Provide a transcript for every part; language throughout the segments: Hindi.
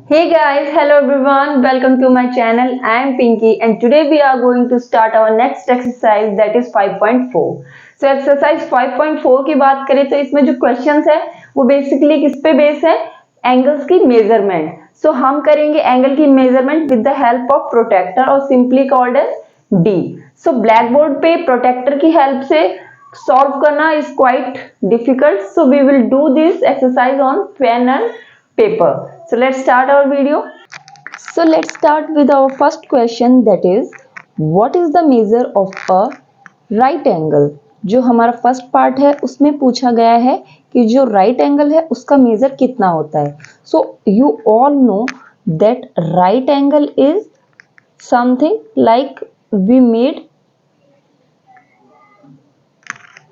Hey guys, hello everyone, welcome to my channel. I am Pinky and today we are going to start our next exercise that is 5.4. So exercise 5.4 की बात करें तो इसमें जो क्वेश्चंस है वो बेसिकली किस पे बेस है? एंगल्स की मेजरमेंट. सो हम करेंगे एंगल की measurement with the help of protractor और simply called as D. So black board पे प्रोटेक्टर की हेल्प से सॉल्व करना is quite difficult. So we will do this exercise on pen and paper. So let's start our video. So let's start with our first question, that is what is the measure of a right angle. जो हमारा फर्स्ट पार्ट है उसमें पूछा गया है कि जो राइट एंगल है उसका मेजर कितना होता है. So you all know that right angle is something like we made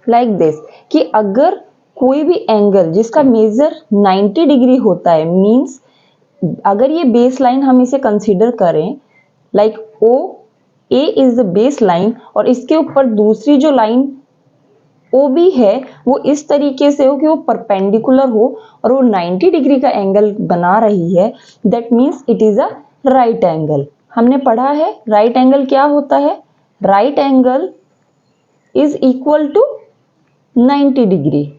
like this, कि अगर कोई भी एंगल जिसका मेजर 90 डिग्री होता है, मींस अगर ये बेस लाइन हम इसे कंसीडर करें like O A is the base line और इसके ऊपर दूसरी जो लाइन ओ बी है वो इस तरीके से हो कि वो परपेंडिकुलर हो और वो 90 डिग्री का एंगल बना रही है, that means it is a right angle. हमने पढ़ा है राइट एंगल क्या होता है. Right angle is equal to 90 degree.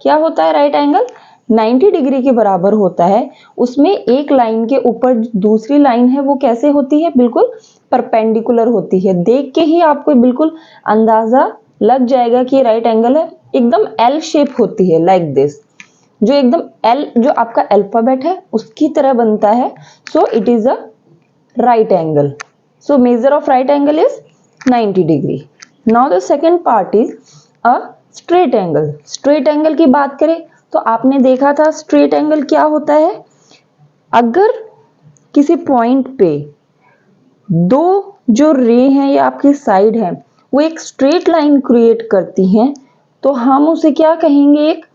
क्या होता है राइट एंगल? 90 डिग्री के बराबर होता है. उसमें एक लाइन के ऊपर दूसरी लाइन है वो कैसे होती है? बिल्कुल परपेंडिकुलर होती है. देख के ही आपको बिल्कुल अंदाजा लग जाएगा कि राइट एंगल है. एकदम एल शेप होती है लाइक दिस, जो एकदम एल, जो आपका अल्फाबेट है उसकी तरह बनता है. So it is a right angle. So measure of right angle is 90 degree. Now the second part is a straight angle. Straight angle की बात करें तो आपने देखा था स्ट्रेट एंगल क्या होता है. अगर किसी पॉइंट पे दो जो रे हैं या आपकी साइड है वो एक स्ट्रेट लाइन क्रिएट करती हैं तो हम उसे क्या कहेंगे? एक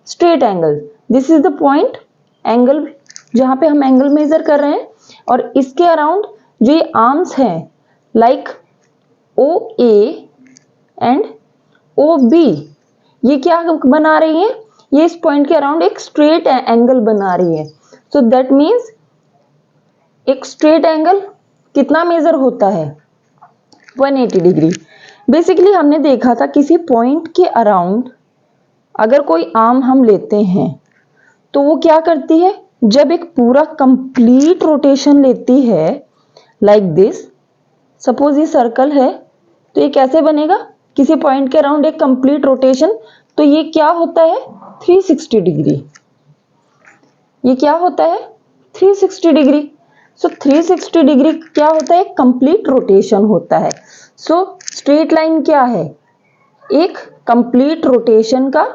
straight angle. This is the point angle जहां पे हम एंगल मेजर कर रहे हैं और इसके अराउंड जो ये आर्म्स हैं like O A and O B, ये क्या बना रही है? ये इस पॉइंट के अराउंड एक स्ट्रेट एंगल बना रही है. सो दैट मीन्स एक स्ट्रेट एंगल कितना मेजर होता है? 180 डिग्री. बेसिकली हमने देखा था किसी पॉइंट के अराउंड अगर कोई आर्म हम लेते हैं तो वो क्या करती है? जब एक पूरा कंप्लीट रोटेशन लेती है लाइक दिस, सपोज ये सर्कल है तो ये कैसे बनेगा? किसी पॉइंट के अराउंड एक कंप्लीट रोटेशन, तो ये क्या होता है? 360 डिग्री. ये क्या होता है? 360 डिग्री. सो 360 डिग्री क्या होता है? कंप्लीट रोटेशन होता है. सो स्ट्रेट लाइन क्या है? एक कंप्लीट रोटेशन का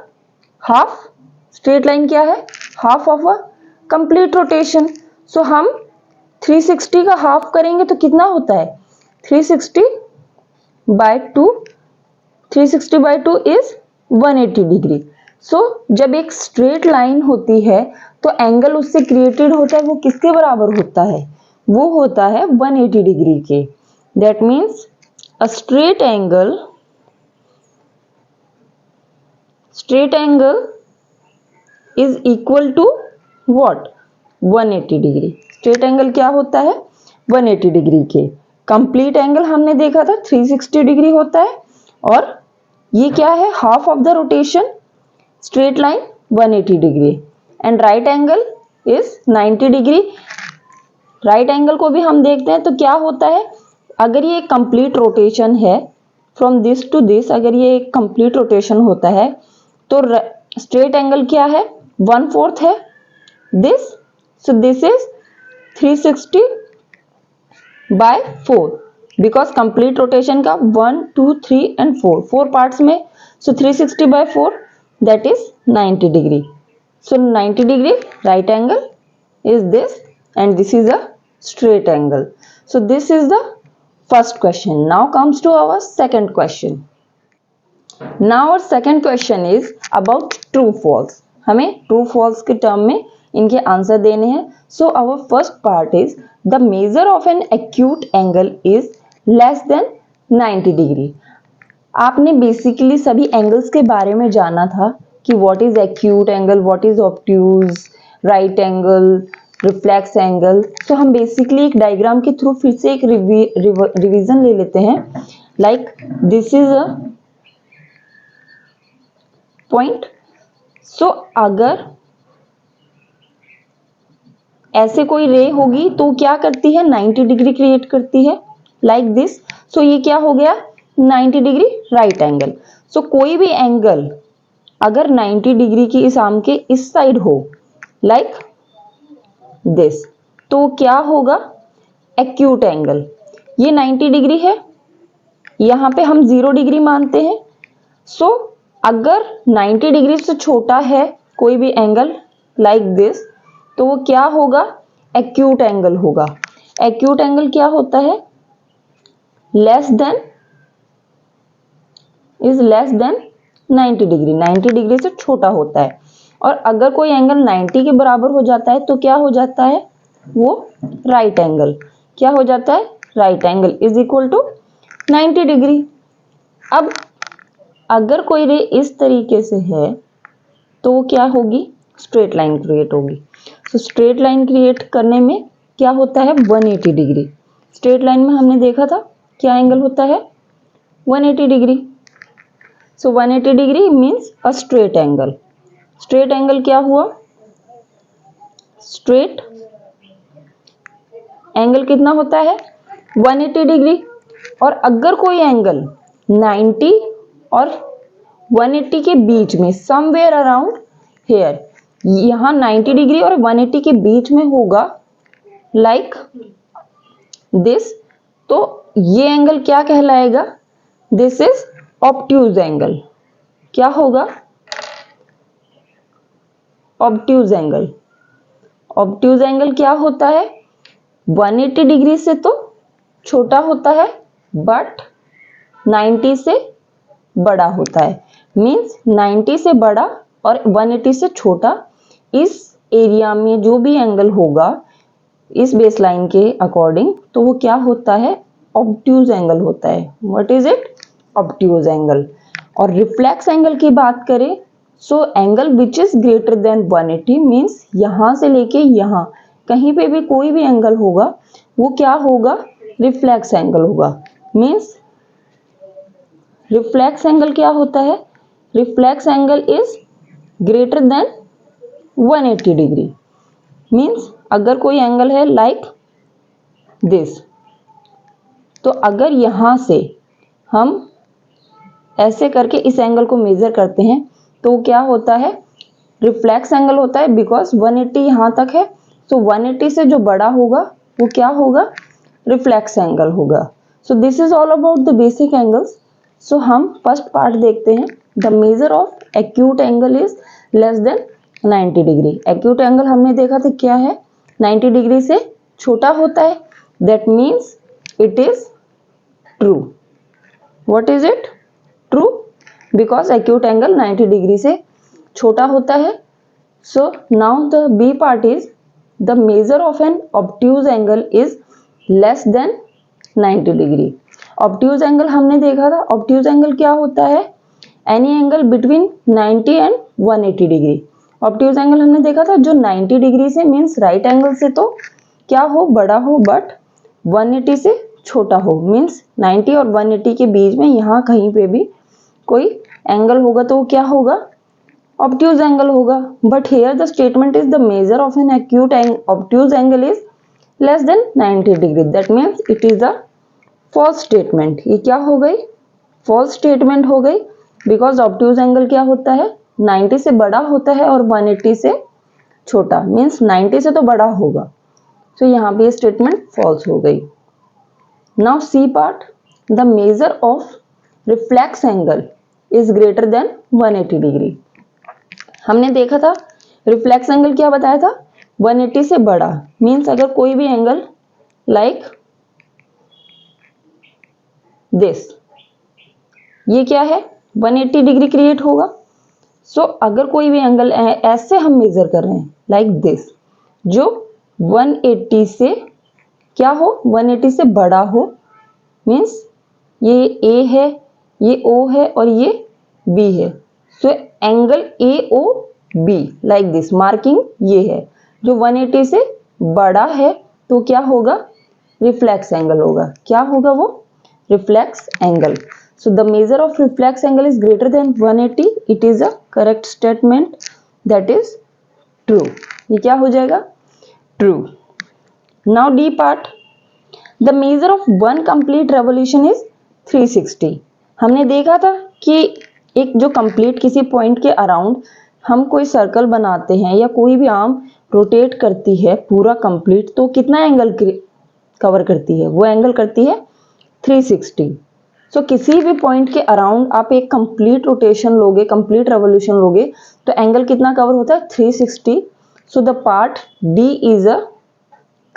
हाफ. स्ट्रेट लाइन क्या है? Half of a complete rotation. So हम 360 का हाफ करेंगे तो कितना होता है? 360 by 2. 360 by 2 is 180 degree. So जब एक स्ट्रेट लाइन होती है तो एंगल उससे क्रिएटेड होता है वो किसके बराबर होता है? वो होता है 180 डिग्री के. That means a straight angle is equal to what? 180 degree. Straight angle क्या होता है? 180 डिग्री के. कंप्लीट एंगल हमने देखा था 360 डिग्री होता है और ये क्या है? Half of the rotation straight line 180 degree and right angle is 90 degree. Right angle को भी हम देखते हैं तो क्या होता है? अगर ये कंप्लीट रोटेशन है फ्रॉम दिस टू दिस, अगर ये एक कंप्लीट रोटेशन होता है तो स्ट्रेट एंगल क्या है? 1/4 है this. So this is 360 by 4 because complete rotation का 1 2 3 एंड 4 पार्ट्स में. So 360 by 4 that is 90 degree. So 90 degree right angle is this and this is a straight angle. So this is the first question. Now comes to our second question. Now our second question is about true false. हमें true false के टर्म में इनके आंसर देने हैं. So our first part is the measure of an acute angle is less than 90 degree. आपने बेसिकली सभी एंगल्स के बारे में जाना था कि what is acute angle, what is obtuse, right angle, reflex angle. तो हम बेसिकली एक डायग्राम के थ्रू फिर से एक रिवीजन ले लेते हैं। Like this is a point. So अगर ऐसे कोई रे होगी तो क्या करती है, 90 डिग्री क्रिएट करती है लाइक दिस। सो ये क्या हो गया, 90 डिग्री राइट एंगल। सो कोई भी एंगल अगर 90 डिग्री की इस आर्म के इस साइड हो लाइक दिस, तो क्या होगा, एक्यूट एंगल। ये 90 डिग्री है, यहां पे हम 0 डिग्री मानते हैं। सो अगर 90 डिग्री से छोटा है कोई भी एंगल लाइक दिस, तो वो क्या होगा, एक्यूट एंगल होगा। एक्यूट एंगल क्या होता है, लेस देन 90 डिग्री, 90 डिग्री से छोटा होता है। और अगर कोई एंगल 90 के बराबर हो जाता है तो क्या हो जाता है, वो राइट एंगल। क्या हो जाता है, right angle is equal to 90 degree. अब अगर कोई रे इस तरीके से है तो क्या होगी, स्ट्रेट लाइन क्रिएट होगी। तो स्ट्रेट लाइन क्रिएट करने में क्या होता है, 180 डिग्री। स्ट्रेट लाइन में हमने देखा था क्या एंगल होता है, 180 degree. So 180 degree means a straight angle. Straight angle क्या हुआ, स्ट्रेट एंगल कितना होता है, 180 डिग्री। और अगर कोई एंगल 90 और 180 के बीच में, समवेयर अराउंड हेयर, यहां 90 डिग्री और 180 के बीच में होगा लाइक दिस, तो ये एंगल क्या कहलाएगा, दिस इज ऑब्ट्यूज एंगल। क्या होगा, ऑब्ट्यूज एंगल। ऑब्ट्यूज एंगल क्या होता है, 180 डिग्री से तो छोटा होता है बट 90 से बड़ा होता है। मीन्स 90 से बड़ा और 180 से छोटा, इस एरिया में जो भी एंगल होगा इस बेस लाइन के अकॉर्डिंग, तो वो क्या होता है, ऑब्ट्यूज एंगल होता है। What is it, obtuse angle. और रिफ्लेक्स एंगल की बात करें, so angle which is greater than 180 means यहां से लेके यहां कहीं पे भी कोई भी एंगल होगा वो क्या होगा, रिफ्लेक्स एंगल होगा। मीन्स रिफ्लेक्स एंगल क्या होता है, reflex angle is greater than 180 degree. Means अगर कोई एंगल है लाइक दिस, तो अगर यहां से हम ऐसे करके इस एंगल को मेजर करते हैं तो क्या होता है, रिफ्लेक्स एंगल होता है। बिकॉज 180 यहां तक है, तो 180 से जो बड़ा होगा वो क्या होगा, रिफ्लेक्स एंगल होगा। So this is all about the basic angles. So हम फर्स्ट पार्ट देखते हैं, the measure of acute angle is less than 90 degree. Acute angle हमने देखा था क्या है, 90 डिग्री से छोटा होता है, that means it is true. What is it, true, because acute angle 90 degree से छोटा होता है। So now the B part is the measure of an obtuse angle is less than 90 degree. Obtuse angle हमने देखा था, ऑब्ट्यूज एंगल क्या होता है, any angle between 90 and 180 degree. Obtuse angle हमने देखा था जो 90 डिग्री से मीन्स राइट एंगल से तो क्या हो, बड़ा हो, बट 180 से छोटा हो। मीन्स 90 और 180 के बीच में यहाँ कहीं पे भी कोई एंगल होगा तो क्या होगा, ऑब्ट्यूज एंगल होगा। But here the statement is the measure of an acute obtuse angle is less than 90 degree, that means it is the false statement. ये क्या हो गई, फॉल्स स्टेटमेंट हो गई। बिकॉज ऑब्ट्यूज एंगल क्या होता है, 90 से बड़ा होता है और 180 से छोटा, मीन्स 90 से तो बड़ा होगा। तो यहाँ पे स्टेटमेंट फॉल्स हो गई। Now C part, the measure of reflex angle is greater than 180 degree. हमने देखा था रिफ्लेक्स एंगल क्या बताया था, 180 से बड़ा। मीन्स अगर कोई भी एंगल लाइक दिस, ये क्या है, 180 डिग्री क्रिएट होगा। सो अगर कोई भी एंगल ऐसे हम मेजर कर रहे हैं लाइक दिस, जो 180 से क्या हो, 180 से बड़ा हो, मीन्स ये ए है, ये ओ है और ये बी है। So angle A O B like this, marking ये है जो 180 से बड़ा है तो क्या होगा, रिफ्लेक्स एंगल होगा। क्या होगा वो, reflex angle. So the measure of reflex angle is greater than 180, it is a correct statement, that is true. ये क्या हो जाएगा, true. Now D part, the measure of one complete revolution is 360। हमने देखा था कि एक जो कंप्लीट किसी पॉइंट के अराउंड हम कोई सर्कल बनाते हैं या कोई भी आर्म रोटेट करती है पूरा कंप्लीट, तो कितना एंगल कवर करती है, वो एंगल करती है 360। सो किसी भी पॉइंट के अराउंड आप एक कंप्लीट रोटेशन लोगे, कंप्लीट रेवोल्यूशन लोगे, तो एंगल कितना कवर होता है, 360। So the part D is a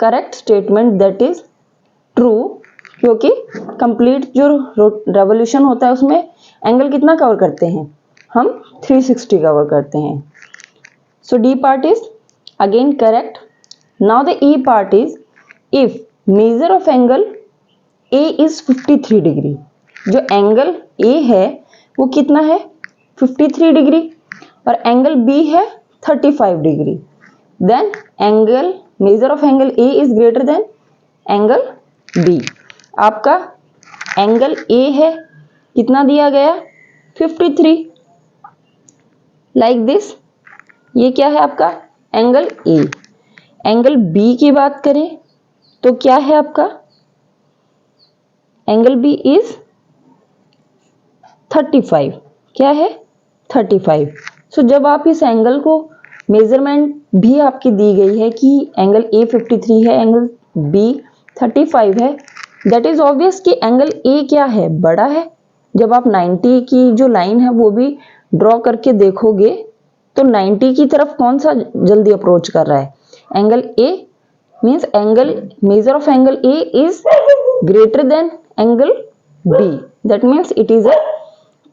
correct statement, that is true, क्योंकि कंप्लीट जो रेवोल्यूशन होता है उसमें एंगल कितना कवर करते हैं हम, 360 कवर करते हैं। So D part is again correct. Now the E part is, if measure of angle A is 53 degree, जो एंगल ए है वो कितना है, 53 डिग्री, और एंगल बी है 35 degree, then angle measure of angle A is greater than angle B. आपका एंगल ए है, कितना दिया गया, 53, लाइक दिस। ये क्या है आपका एंगल ए। एंगल बी की बात करें तो क्या है आपका, एंगल बी इज 35, क्या है 35। सो जब आप इस एंगल को मेजरमेंट भी आपकी दी गई है कि एंगल ए 53 है, एंगल बी 35 है, दैट इज ऑब्वियस कि एंगल ए क्या है, बड़ा है। जब आप 90 की जो लाइन है वो भी ड्रॉ करके देखोगे तो 90 की तरफ कौन सा जल्दी अप्रोच कर रहा है, angle A, means angle measure of angle A is greater than angle B, that means it is a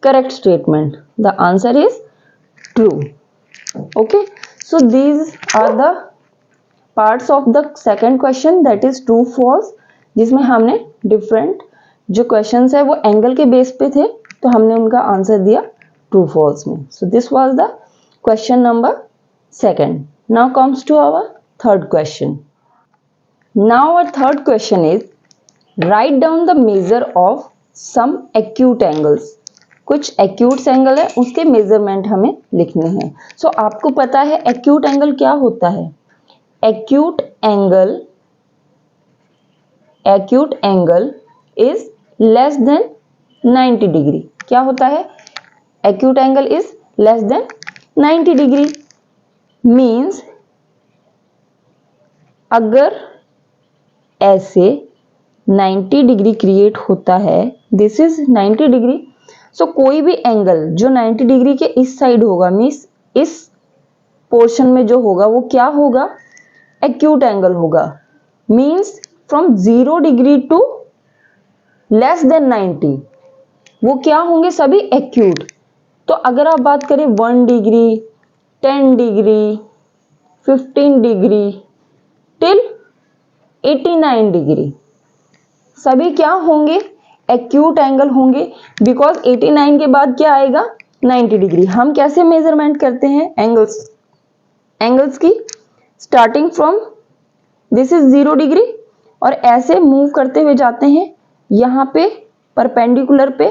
correct statement. The answer is true. Okay, so these are the parts of the second question, that is true false, जिसमें हमने different जो questions है वो angle के base पे थे, तो हमने उनका answer दिया true false में। So this was the question number second. Now comes to our third question. Now our third question is, write down the measure of some acute angles. कुछ एक्यूट एंगल है उसके मेजरमेंट हमें लिखने हैं। सो आपको पता है एक्यूट एंगल क्या होता है, acute angle is less than 90 degree. क्या होता है, acute angle is less than 90 degree, means अगर ऐसे 90 डिग्री क्रिएट होता है, दिस इज 90 डिग्री, सो कोई भी एंगल जो 90 डिग्री के इस साइड होगा, मीन्स इस पोर्शन में जो होगा वो क्या होगा, एक्यूट एंगल होगा। Means from 0 degree to less than 90 वो क्या होंगे, सभी एक्यूट। तो अगर आप बात करें 1 degree, 10 degree, 15 degree till 89 degree, सभी क्या होंगे, एक्यूट एंगल होंगे, बिकॉज 89 के बाद क्या आएगा, 90 डिग्री। हम कैसे मेजरमेंट करते हैं एंगल्स की, starting from this is 0 degree और ऐसे मूव करते हुए जाते हैं, यहाँ पे परपेंडिकुलर पे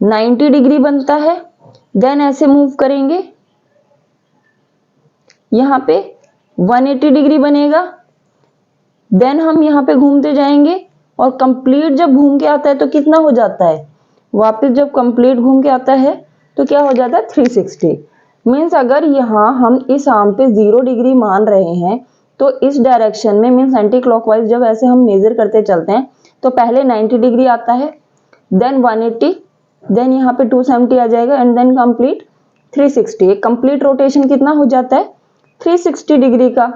90 डिग्री बनता है, देन ऐसे मूव करेंगे, यहाँ पे 180 डिग्री बनेगा, देन हम यहाँ पे घूमते जाएंगे और कंप्लीट जब घूम के आता है तो कितना हो जाता है, वापस जब कंप्लीट घूम के आता है तो क्या हो जाता है, 360। मीन्स अगर यहाँ हम इस आर्म पे 0 डिग्री मान रहे हैं तो इस डायरेक्शन में मीन्स एंटी क्लॉकवाइज जब ऐसे हम मेजर करते चलते हैं तो पहले 90 डिग्री आता है, देन 180, देन यहाँ पे 270 आ जाएगा and then complete 360। Complete rotation कितना हो जाता है, 360 डिग्री का।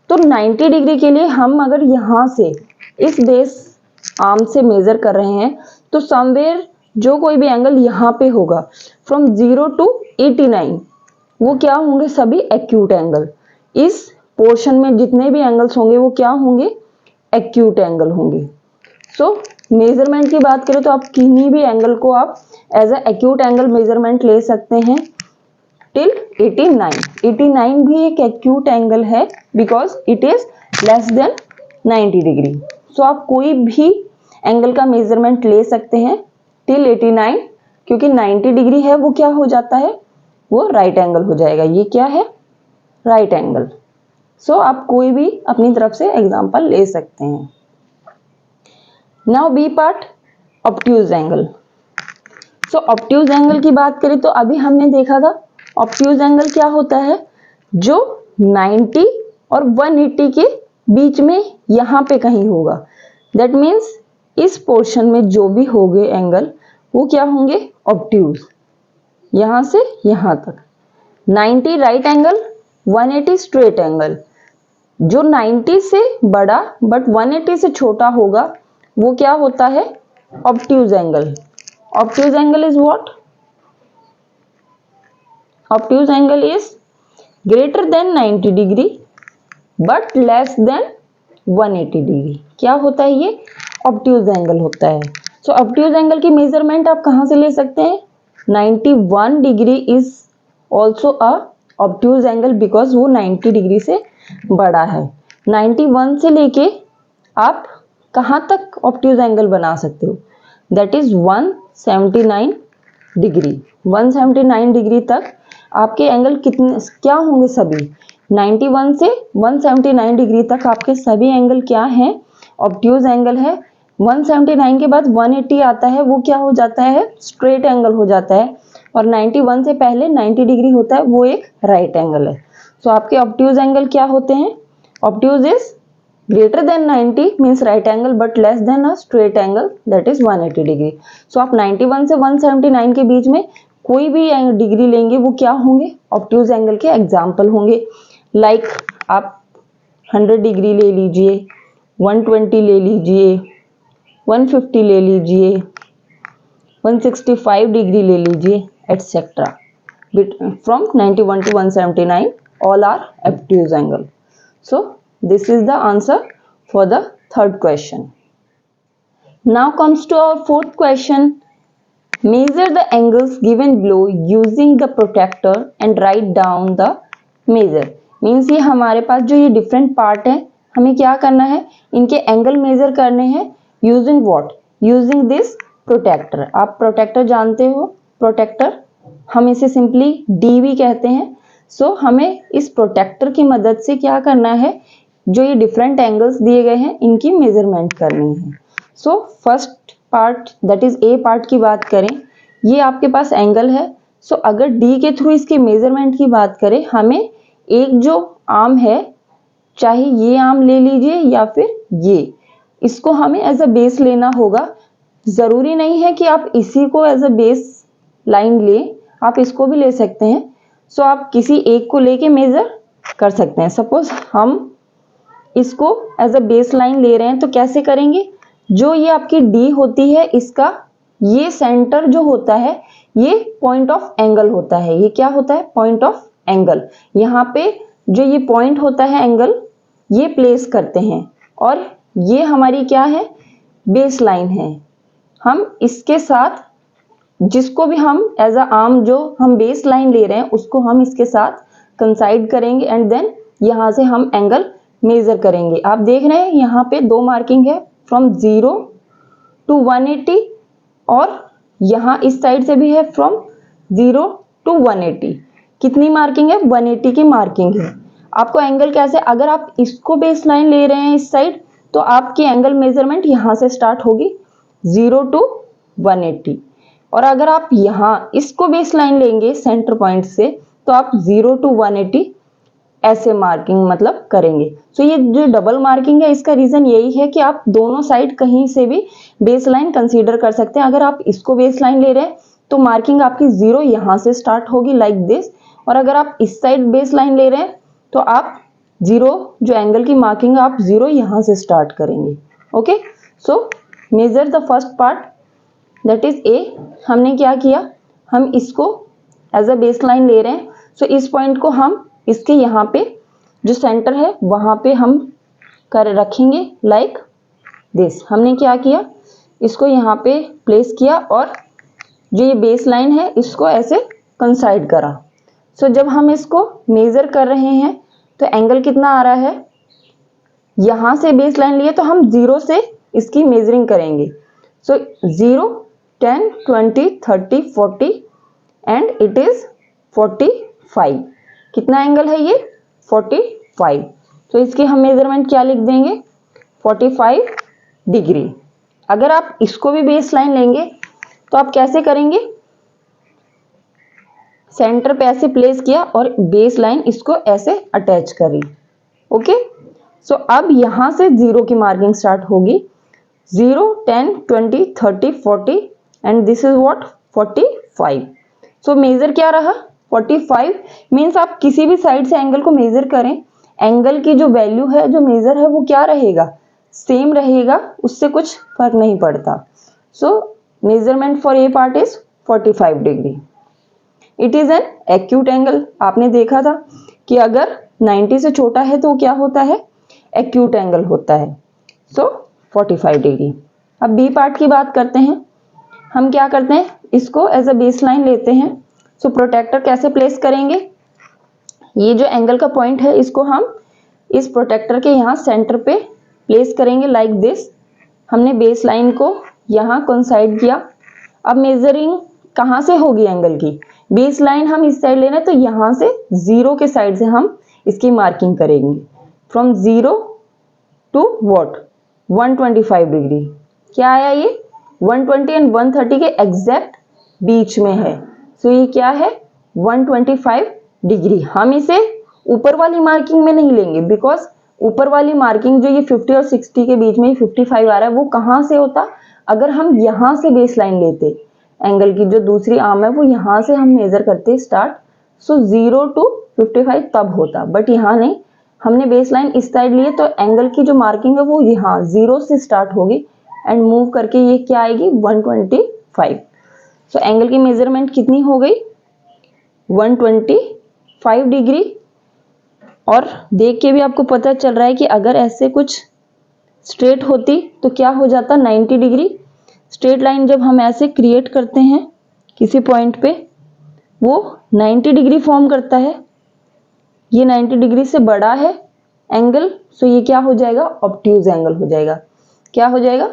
तो 90 डिग्री के लिए हम अगर यहाँ से इस बेस आर्म से मेजर कर रहे हैं तो समवेयर जो कोई भी एंगल यहाँ पे होगा फ्रॉम 0 टू 89 वो क्या होंगे, सभी एक्यूट एंगल। इस पोर्शन में जितने भी एंगल्स होंगे वो क्या होंगे, एक्यूट एंगल होंगे। सो मेजरमेंट की बात करें तो आप किन्हीं भी एंगल को आप as a acute angle measurement ले सकते हैं टिल 89। 89 भी एक एक्यूट एंगल है because it is less than 90 degree. So आप कोई भी एंगल का मेजरमेंट ले सकते हैं टिल 89, क्योंकि 90 डिग्री है वो क्या हो जाता है, वो राइट एंगल हो जाएगा। ये क्या है, राइट एंगल। सो आप कोई भी अपनी तरफ से एग्जांपल ले सकते हैं। Now B part, obtuse angle. So obtuse angle की बात करें तो अभी हमने देखा था ऑब्ट्यूज एंगल क्या होता है, जो 90 और 180 के बीच में यहां पे कहीं होगा। दैट मीन्स इस पोर्शन में जो भी होंगे एंगल वो क्या होंगे, ऑब्ट्यूज, यहां से यहां तक। 90 राइट एंगल, 180 स्ट्रेट एंगल। जो 90 से बड़ा बट 180 से छोटा होगा वो क्या होता है, obtuse angle. Obtuse angle is what, obtuse angle is greater then 90 degree but less than 180 degree. क्या होता है ये, ऑब्ट्यूज एंगल होता है। सो ऑब्ट्यूज एंगल की मेजरमेंट आप कहां से ले सकते हैं, 91 degree is also a obtuse angle because वो 90 डिग्री से बड़ा है। 91 से लेके आप कहां तक ऑब्ट्यूज एंगल बना सकते हो, दैट इज 179 डिग्री। 179 डिग्री तक आपके एंगल कितने क्या होंगे, सभी 91 से 179 डिग्री तक आपके सभी एंगल क्या हैं, ऑब्ट्यूज एंगल है। 179 के बाद 180 आता है, वो क्या हो जाता है, स्ट्रेट एंगल हो जाता है। और 91 से पहले 90 डिग्री होता है, वो एक राइट एंगल है। सो आपके ऑब्ट्यूज एंगल क्या होते हैं, obtuse is greater than 90 means right angle but less than a straight angle that is 180 degree. So आप 91 से 179 के बीच में कोई भी डिग्री लेंगे वो क्या होंगे, ऑब्ट्यूज एंगल के एग्जाम्पल होंगे। लाइक आप 100 डिग्री ले लीजिए, 120 ले लीजिए, 150 ले लीजिए, 165 डिग्री ले लीजिए, etcetera. From 91 to 179 all are obtuse angle. So this is the answer for the third question. Now comes to our fourth question. Measure the angles given below using the protractor and write down the measure. Means ये हमारे पास जो ये different part है, हमें क्या करना है, इनके एंगल मेजर करने हैं। Using what? Using this protractor. आप प्रोटेक्टर जानते हो, प्रोटेक्टर हम इसे सिंपली डी भी कहते हैं। सो हमें इस प्रोटेक्टर की मदद से क्या करना है, जो ये डिफरेंट एंगल्स दिए गए हैं इनकी मेजरमेंट करनी है। So first part that is a part की बात करें, ये आपके पास एंगल है। सो अगर डी के थ्रू इसके मेजरमेंट की बात करें, हमें एक जो आर्म है, चाहे ये आर्म ले लीजिए या फिर ये, इसको हमें एज अ बेस लेना होगा। जरूरी नहीं है कि आप इसी को एज अ बेस लाइन ले, आप इसको भी ले सकते हैं। सो आप किसी एक को लेके मेजर कर सकते हैं। सपोज हम इसको एज अ बेस लाइन ले रहे हैं तो कैसे करेंगे, जो ये आपकी डी होती है इसका ये सेंटर जो होता है ये पॉइंट ऑफ एंगल होता है। ये क्या होता है, पॉइंट ऑफ एंगल। यहाँ पे जो ये पॉइंट होता है एंगल, ये प्लेस करते हैं और ये हमारी क्या है, बेस लाइन है। हम इसके साथ जिसको भी हम एज अ आर्म जो हम बेस लाइन ले रहे हैं उसको हम इसके साथ कंसाइड करेंगे एंड देन यहां से हम एंगल मेजर करेंगे। आप देख रहे हैं यहाँ पे दो मार्किंग है, फ्रॉम 0 to 180 और यहाँ इस साइड से भी है फ्रॉम 0 to 180। कितनी मार्किंग है, 180 की मार्किंग है। आपको एंगल कैसे, अगर आप इसको बेस लाइन ले रहे हैं इस साइड तो आपकी एंगल मेजरमेंट यहाँ से स्टार्ट होगी 0 to 180। और अगर आप यहाँ इसको बेस लाइन लेंगे सेंटर पॉइंट से तो आप 0 to 180 ऐसे मार्किंग मतलब करेंगे। सो ये जो डबल मार्किंग है इसका रीजन यही है कि आप दोनों साइड कहीं से भी बेस लाइन कंसीडर कर सकते हैं। अगर आप इसको बेस लाइन ले रहे हैं तो मार्किंग आपकी 0 यहाँ से स्टार्ट होगी लाइक दिस, और अगर आप इस साइड बेस लाइन ले रहे हैं तो आप 0 जो एंगल की मार्किंग है आप 0 यहाँ से स्टार्ट करेंगे। Okay, so measure the first part that is a. हमने क्या किया, हम इसको एज अ बेस लाइन ले रहे हैं। सो इस पॉइंट को हम इसके यहाँ पे जो सेंटर है वहां पे हम कर रखेंगे लाइक दिस। हमने क्या किया, इसको यहाँ पे प्लेस किया और जो ये बेस लाइन है इसको ऐसे कंसाइड करा। सो जब हम इसको मेजर कर रहे हैं तो एंगल कितना आ रहा है, यहां से बेस लाइन लिए तो हम 0 से इसकी मेजरिंग करेंगे। सो 0, 10, 20, 30, 40 एंड इट इज 45। कितना एंगल है ये? 45। तो इसकी हम मेजरमेंट क्या लिख देंगे? 45 डिग्री। अगर आप इसको भी बेस लाइन लेंगे तो आप कैसे करेंगे? सेंटर पे ऐसे प्लेस किया और बेस लाइन इसको ऐसे अटैच करी। ओके, सो अब यहां से 0 की मार्किंग स्टार्ट होगी। 0, 10, 20, 30, 40 and this is what? 45। So measure क्या रहा? 45 मीन्स आप किसी भी साइड से एंगल को मेजर करें, एंगल की जो वैल्यू है, जो मेजर है, वो क्या रहेगा? सेम रहेगा, उससे कुछ फर्क नहीं पड़ता। सो measurement for a part is 45 degree. It is an acute angle. आपने देखा था कि अगर 90 से छोटा है तो क्या होता है? एक्यूट एंगल होता है। सो 45 डिग्री। अब बी पार्ट की बात करते हैं। हम क्या करते हैं? इसको एज अ बेस लाइन लेते हैं। सो प्रोटेक्टर कैसे प्लेस करेंगे? ये जो एंगल का पॉइंट है, इसको हम इस प्रोटेक्टर के यहाँ सेंटर पे प्लेस करेंगे लाइक दिस। हमने बेस लाइन को यहाँ कोइंसाइड किया। अब मेजरिंग कहाँ से होगी एंगल की? बेस लाइन हम इस साइड लेना है तो यहाँ से 0 के साइड से हम इसकी मार्किंग करेंगे। From 0 to what? 125 डिग्री। क्या आया ये? 120 एंड 130 के एग्जैक्ट बीच में है। सो ये क्या है? 125 डिग्री। हम इसे ऊपर वाली मार्किंग में नहीं लेंगे, बिकॉज ऊपर वाली मार्किंग जो ये 50 और 60 के बीच में 55 आ रहा है, वो कहाँ से होता? अगर हम यहाँ से बेस लाइन लेते, एंगल की जो दूसरी आर्म है वो यहाँ से हम मेजर करते स्टार्ट, सो 0 टू 55 तब होता। बट यहाँ नहीं, हमने बेस लाइन इस साइड लिए तो एंगल की जो मार्किंग है वो यहाँ 0 से स्टार्ट होगी एंड मूव करके ये क्या आएगी? 125। सो एंगल की मेजरमेंट कितनी हो गई? 125 डिग्री। और देख के भी आपको पता चल रहा है कि अगर ऐसे कुछ स्ट्रेट होती तो क्या हो जाता? 90 डिग्री। स्ट्रेट लाइन जब हम ऐसे क्रिएट करते हैं किसी पॉइंट पे, वो 90 डिग्री फॉर्म करता है। ये 90 डिग्री से बड़ा है एंगल, सो ये क्या हो जाएगा? ऑब्ट्यूज एंगल हो जाएगा। क्या हो जाएगा?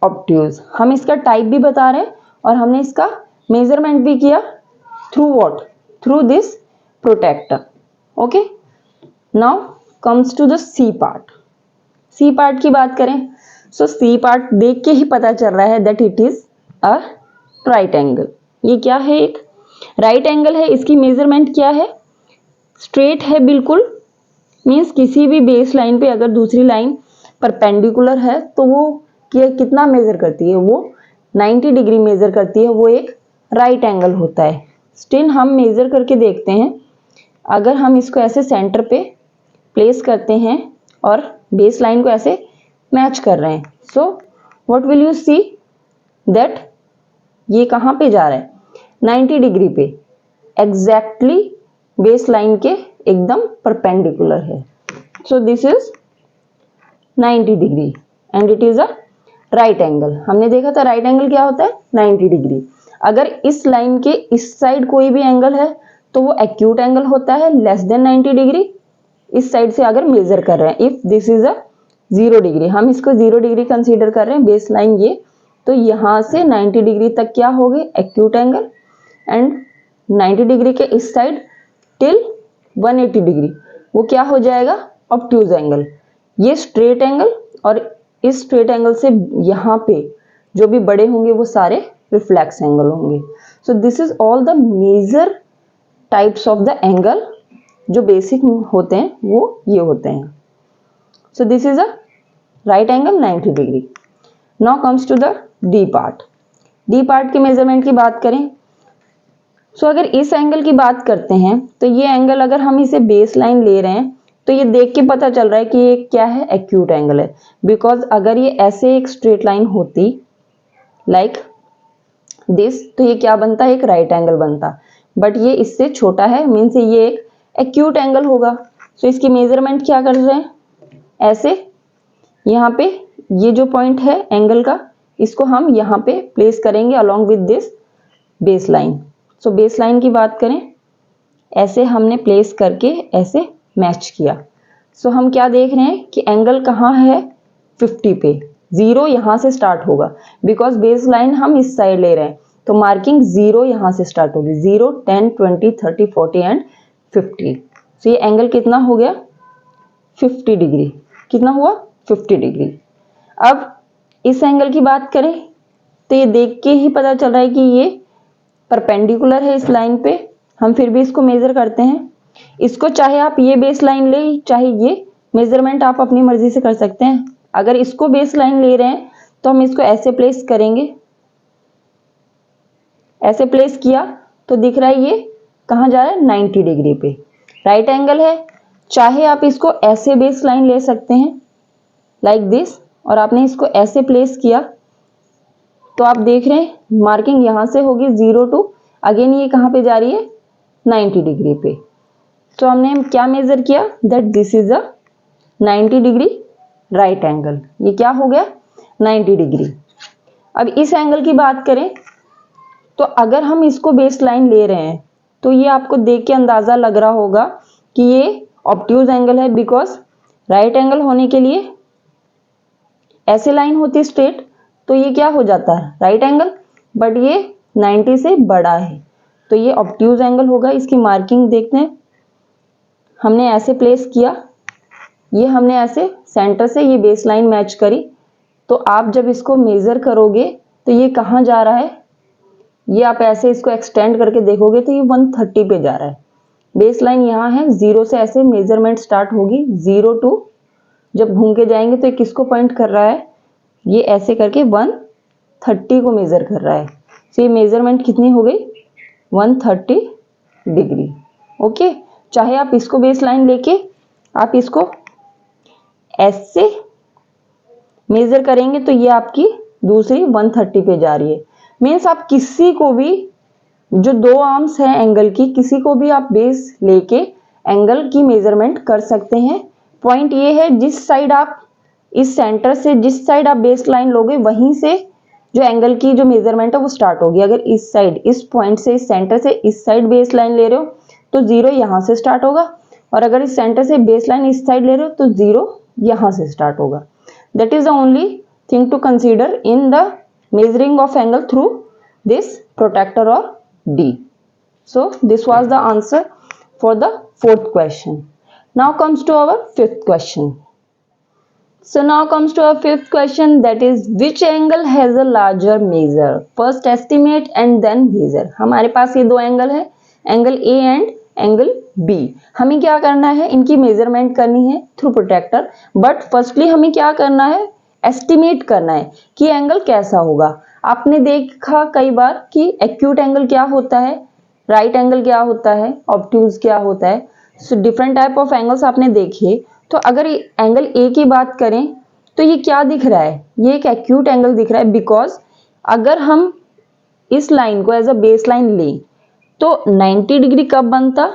ऑब्ट्यूज। हम इसका टाइप भी बता रहे हैं और हमने इसका मेजरमेंट भी किया through what? Through this protractor. Okay, now comes to the C part. C part की बात करें, सो सी पार्ट देख के ही पता चल रहा है that it is a right angle. ये क्या है? एक राइट एंगल है। इसकी मेजरमेंट क्या है? स्ट्रेट है बिल्कुल, मीन्स किसी भी बेस लाइन पे अगर दूसरी लाइन परपेंडिकुलर है तो वो कितना मेजर करती है? वो 90 डिग्री मेजर करती है। वो एक राइट एंगल होता है। स्टिल हम मेजर करके देखते हैं। अगर हम इसको ऐसे सेंटर पे प्लेस करते हैं और बेस लाइन को ऐसे मैच कर रहे हैं, so what will you see? That ये कहाँ पे जा रहा है? 90 डिग्री पे, एग्जैक्टली बेस लाइन के एकदम परपेंडिकुलर है। So this is 90 degree and it is a right angle. हमने देखा था राइट एंगल क्या होता है? 90 डिग्री। अगर इस लाइन के इस साइड कोई भी एंगल है तो वो एक्यूट एंगल होता है, लेस देन 90 डिग्री। इस साइड से अगर मेजर कर रहे हैं, if this is a 0 degree, हम इसको 0 डिग्री कंसीडर कर रहे हैं बेस लाइन ये, तो यहाँ से 90 डिग्री तक क्या हो गए? Acute angle. एंड 90 डिग्री के इस साइड टिल 180 डिग्री वो क्या हो जाएगा? Obtuse angle. ये स्ट्रेट एंगल, और इस स्ट्रेट एंगल से यहाँ पे जो भी बड़े होंगे वो सारे रिफ्लेक्स एंगल होंगे। So this is all the measure types of the angle जो बेसिक होते हैं वो ये होते हैं। So this is a right angle 90 degree. Now comes to the D part. D part के मेजरमेंट की बात करें, सो अगर इस एंगल की बात करते हैं तो ये एंगल अगर हम इसे बेस लाइन ले रहे हैं तो ये देख के पता चल रहा है कि ये क्या है? एक्यूट एंगल है। बिकॉज अगर ये ऐसे एक स्ट्रेट लाइन होती लाइक दिस तो ये क्या बनता? एक राइट एंगल बनता। बट ये इससे छोटा है, मीन्स ये एक एक्यूट एंगल होगा। सो इसकी मेजरमेंट क्या कर रहे हैं? ऐसे यहाँ पे ये जो पॉइंट है एंगल का, इसको हम यहाँ पे प्लेस करेंगे along with this base line. So base line की बात करें, ऐसे हमने प्लेस करके ऐसे मैच किया। सो हम क्या देख रहे हैं कि एंगल कहाँ है 50 पे, 0 यहाँ से स्टार्ट होगा बिकॉज बेस लाइन हम इस साइड ले रहे हैं, तो मार्किंग 0 यहाँ से स्टार्ट होगी, 0 10 20 30 40 एंड 50। सो ये एंगल कितना हो गया 50 डिग्री, कितना हुआ 50 डिग्री। अब इस एंगल की बात करें तो ये देख के ही पता चल रहा है कि ये परपेंडिकुलर है इस लाइन पे, हम फिर भी इसको मेजर करते हैं। इसको चाहे आप ये बेस लाइन ले चाहे ये, मेजरमेंट आप अपनी मर्जी से कर सकते हैं। अगर इसको बेस लाइन ले रहे हैं तो हम इसको ऐसे प्लेस करेंगे, ऐसे प्लेस किया तो दिख रहा है ये कहाँ जा रहा है 90 डिग्री पे, राइट एंगल है। चाहे आप इसको ऐसे बेस लाइन ले सकते हैं लाइक दिस, और आपने इसको ऐसे प्लेस किया तो आप देख रहे हैं मार्किंग यहां से होगी 0 टू अगेन ये कहां पे जा रही है 90 डिग्री पे। तो हमने क्या मेजर किया that this is a 90 degree right angle, ये क्या हो गया 90 डिग्री। अब इस एंगल की बात करें तो अगर हम इसको बेस लाइन ले रहे हैं तो ये आपको देख के अंदाजा लग रहा होगा कि ये ऑब्ट्यूज एंगल है, बिकॉज राइट एंगल होने के लिए ऐसे लाइन होती स्ट्रेट तो ये क्या हो जाता है राइट एंगल, बट ये 90 से बड़ा है तो ये ऑब्ट्यूज एंगल होगा। इसकी मार्किंग देखते हैं, हमने ऐसे प्लेस किया, ये हमने ऐसे सेंटर से ये बेस लाइन मैच करी, तो आप जब इसको मेजर करोगे तो ये कहाँ जा रहा है, ये आप ऐसे इसको एक्सटेंड करके देखोगे तो ये 130 पे जा रहा है। बेस लाइन यहाँ है, 0 से ऐसे मेजरमेंट स्टार्ट होगी, 0 टू जब घूम के जाएंगे तो ये किसको पॉइंट कर रहा है, ये ऐसे करके 130 को मेजर कर रहा है। तो ये मेजरमेंट कितनी हो गई 130 डिग्री। ओके, चाहे आप इसको बेस लाइन लेके आप इसको ऐसे मेजर करेंगे तो ये आपकी दूसरी 130 पे जा रही है। मीन्स आप किसी को भी, जो दो आर्म्स है एंगल की, किसी को भी आप बेस लेके एंगल की मेजरमेंट कर सकते हैं। पॉइंट ये है जिस साइड आप इस सेंटर से जिस साइड आप बेस लाइन लोगे वहीं से जो एंगल की जो मेजरमेंट है वो स्टार्ट होगी। अगर इस साइड इस पॉइंट से इस सेंटर से इस साइड बेस लाइन ले रहे हो तो 0 यहाँ से स्टार्ट होगा, और अगर इस सेंटर से बेस लाइन इस साइड ले रहे हो तो 0 यहाँ से स्टार्ट होगा। That is the only thing to consider in the measuring of angle through this protractor or D. So this was the answer for the fourth question. Now comes to our fifth question. So now comes to our fifth question, that is which angle has a larger measure? First estimate and then measure. हमारे पास ये दो एंगल है, angle A and angle B। हमें क्या करना है, इनकी मेजरमेंट करनी है थ्रू प्रोट्रैक्टर, बट फर्स्टली हमें क्या करना है, एस्टिमेट करना है कि एंगल कैसा होगा। आपने देखा कई बार कि एक्यूट एंगल क्या होता है, राइट एंगल क्या होता है, ऑब्ट्यूज क्या होता है। So different type of angles आपने देखे। तो अगर एंगल ए की बात करें तो ये क्या दिख रहा है, ये एक एक्यूट एंगल दिख रहा है, बिकॉज अगर हम इस लाइन को एज अ बेस लाइन लें तो 90 डिग्री कब बनता,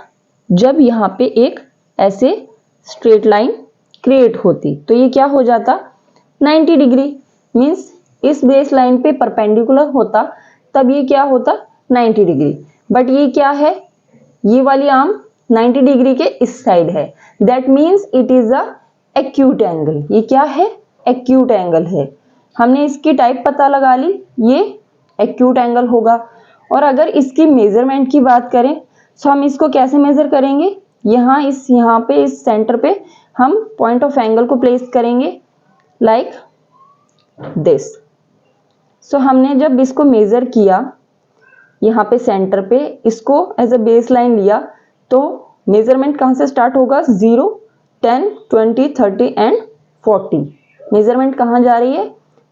जब यहाँ पे एक ऐसे स्ट्रेट लाइन क्रिएट होती, तो ये क्या हो जाता 90 डिग्री। मीन्स इस बेस लाइन पे परपेंडिकुलर होता तब ये क्या होता 90 डिग्री, बट ये क्या है, ये वाली आर्म 90 डिग्री के इस साइड है, that means it is a acute angle. ये क्या है, एक्यूट एंगल है। हमने इसकी टाइप पता लगा ली, ये एक्यूट एंगल होगा। और अगर इसकी मेजरमेंट की बात करें तो हम इसको कैसे मेजर करेंगे, यहाँ पे इस सेंटर पे हम पॉइंट ऑफ एंगल को प्लेस करेंगे लाइक दिस। सो हमने जब इसको मेजर किया यहाँ पे सेंटर पे, इसको एज अ बेस लाइन लिया, तो मेजरमेंट कहाँ से स्टार्ट होगा, 0 10 20 30 एंड 40। मेजरमेंट कहाँ जा रही है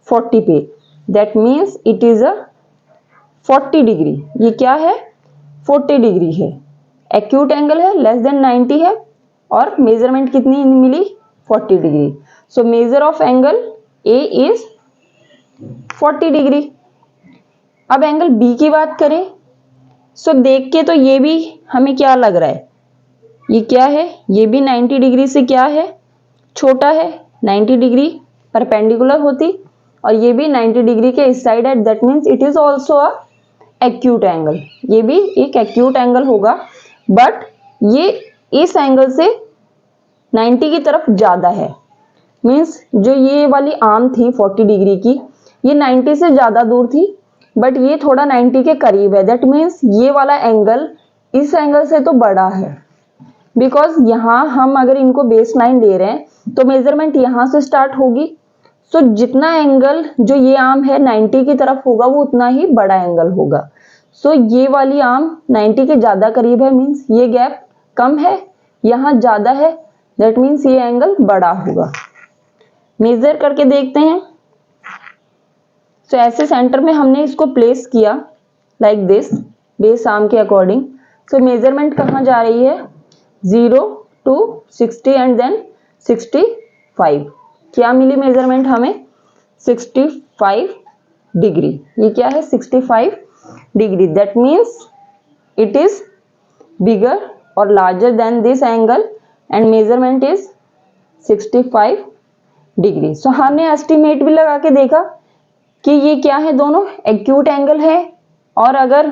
40 पे, that means it is a 40 degree. ये क्या है 40 डिग्री है, एक्यूट एंगल है, लेस देन 90 है, और मेजरमेंट कितनी मिली 40 degree. So major of angle A is 40 degree. अब एंगल बी की बात करें, सो देख के तो ये भी हमें क्या लग रहा है, ये क्या है, ये भी 90 डिग्री से क्या है छोटा है, 90 डिग्री परपेंडिकुलर होती, और ये भी 90 डिग्री के इस साइड है, that means it is also a acute angle. ये भी एक एक्यूट एंगल होगा, बट ये इस एंगल से 90 की तरफ ज़्यादा है, मीन्स जो ये वाली आर्म थी 40 डिग्री की, ये 90 से ज़्यादा दूर थी, बट ये थोड़ा 90 के करीब है। दैट मीन्स ये वाला एंगल इस एंगल से तो बड़ा है, बिकॉज यहाँ हम अगर इनको बेस लाइन ले रहे हैं तो मेजरमेंट यहाँ से स्टार्ट होगी। सो जितना एंगल जो ये आर्म है 90 की तरफ होगा वो उतना ही बड़ा एंगल होगा। सो ये वाली आर्म 90 के ज़्यादा करीब है, मीन्स ये गैप कम है, यहाँ ज़्यादा है, दैट मीन्स ये एंगल बड़ा होगा। मेजर करके देखते हैं। सो ऐसे सेंटर में हमने इसको प्लेस किया लाइक दिस, बेस आर्म के अकॉर्डिंग। सो मेजरमेंट कहाँ जा रही है, 0 to 60 एंड देन 65। क्या मिली मेजरमेंट हमें, 65 डिग्री। ये क्या है, 65 degree. That means it is bigger और larger than this angle and measurement is 65 degree. So हमने एस्टिमेट भी लगा के देखा कि ये क्या है, दोनों एक्यूट एंगल है। और अगर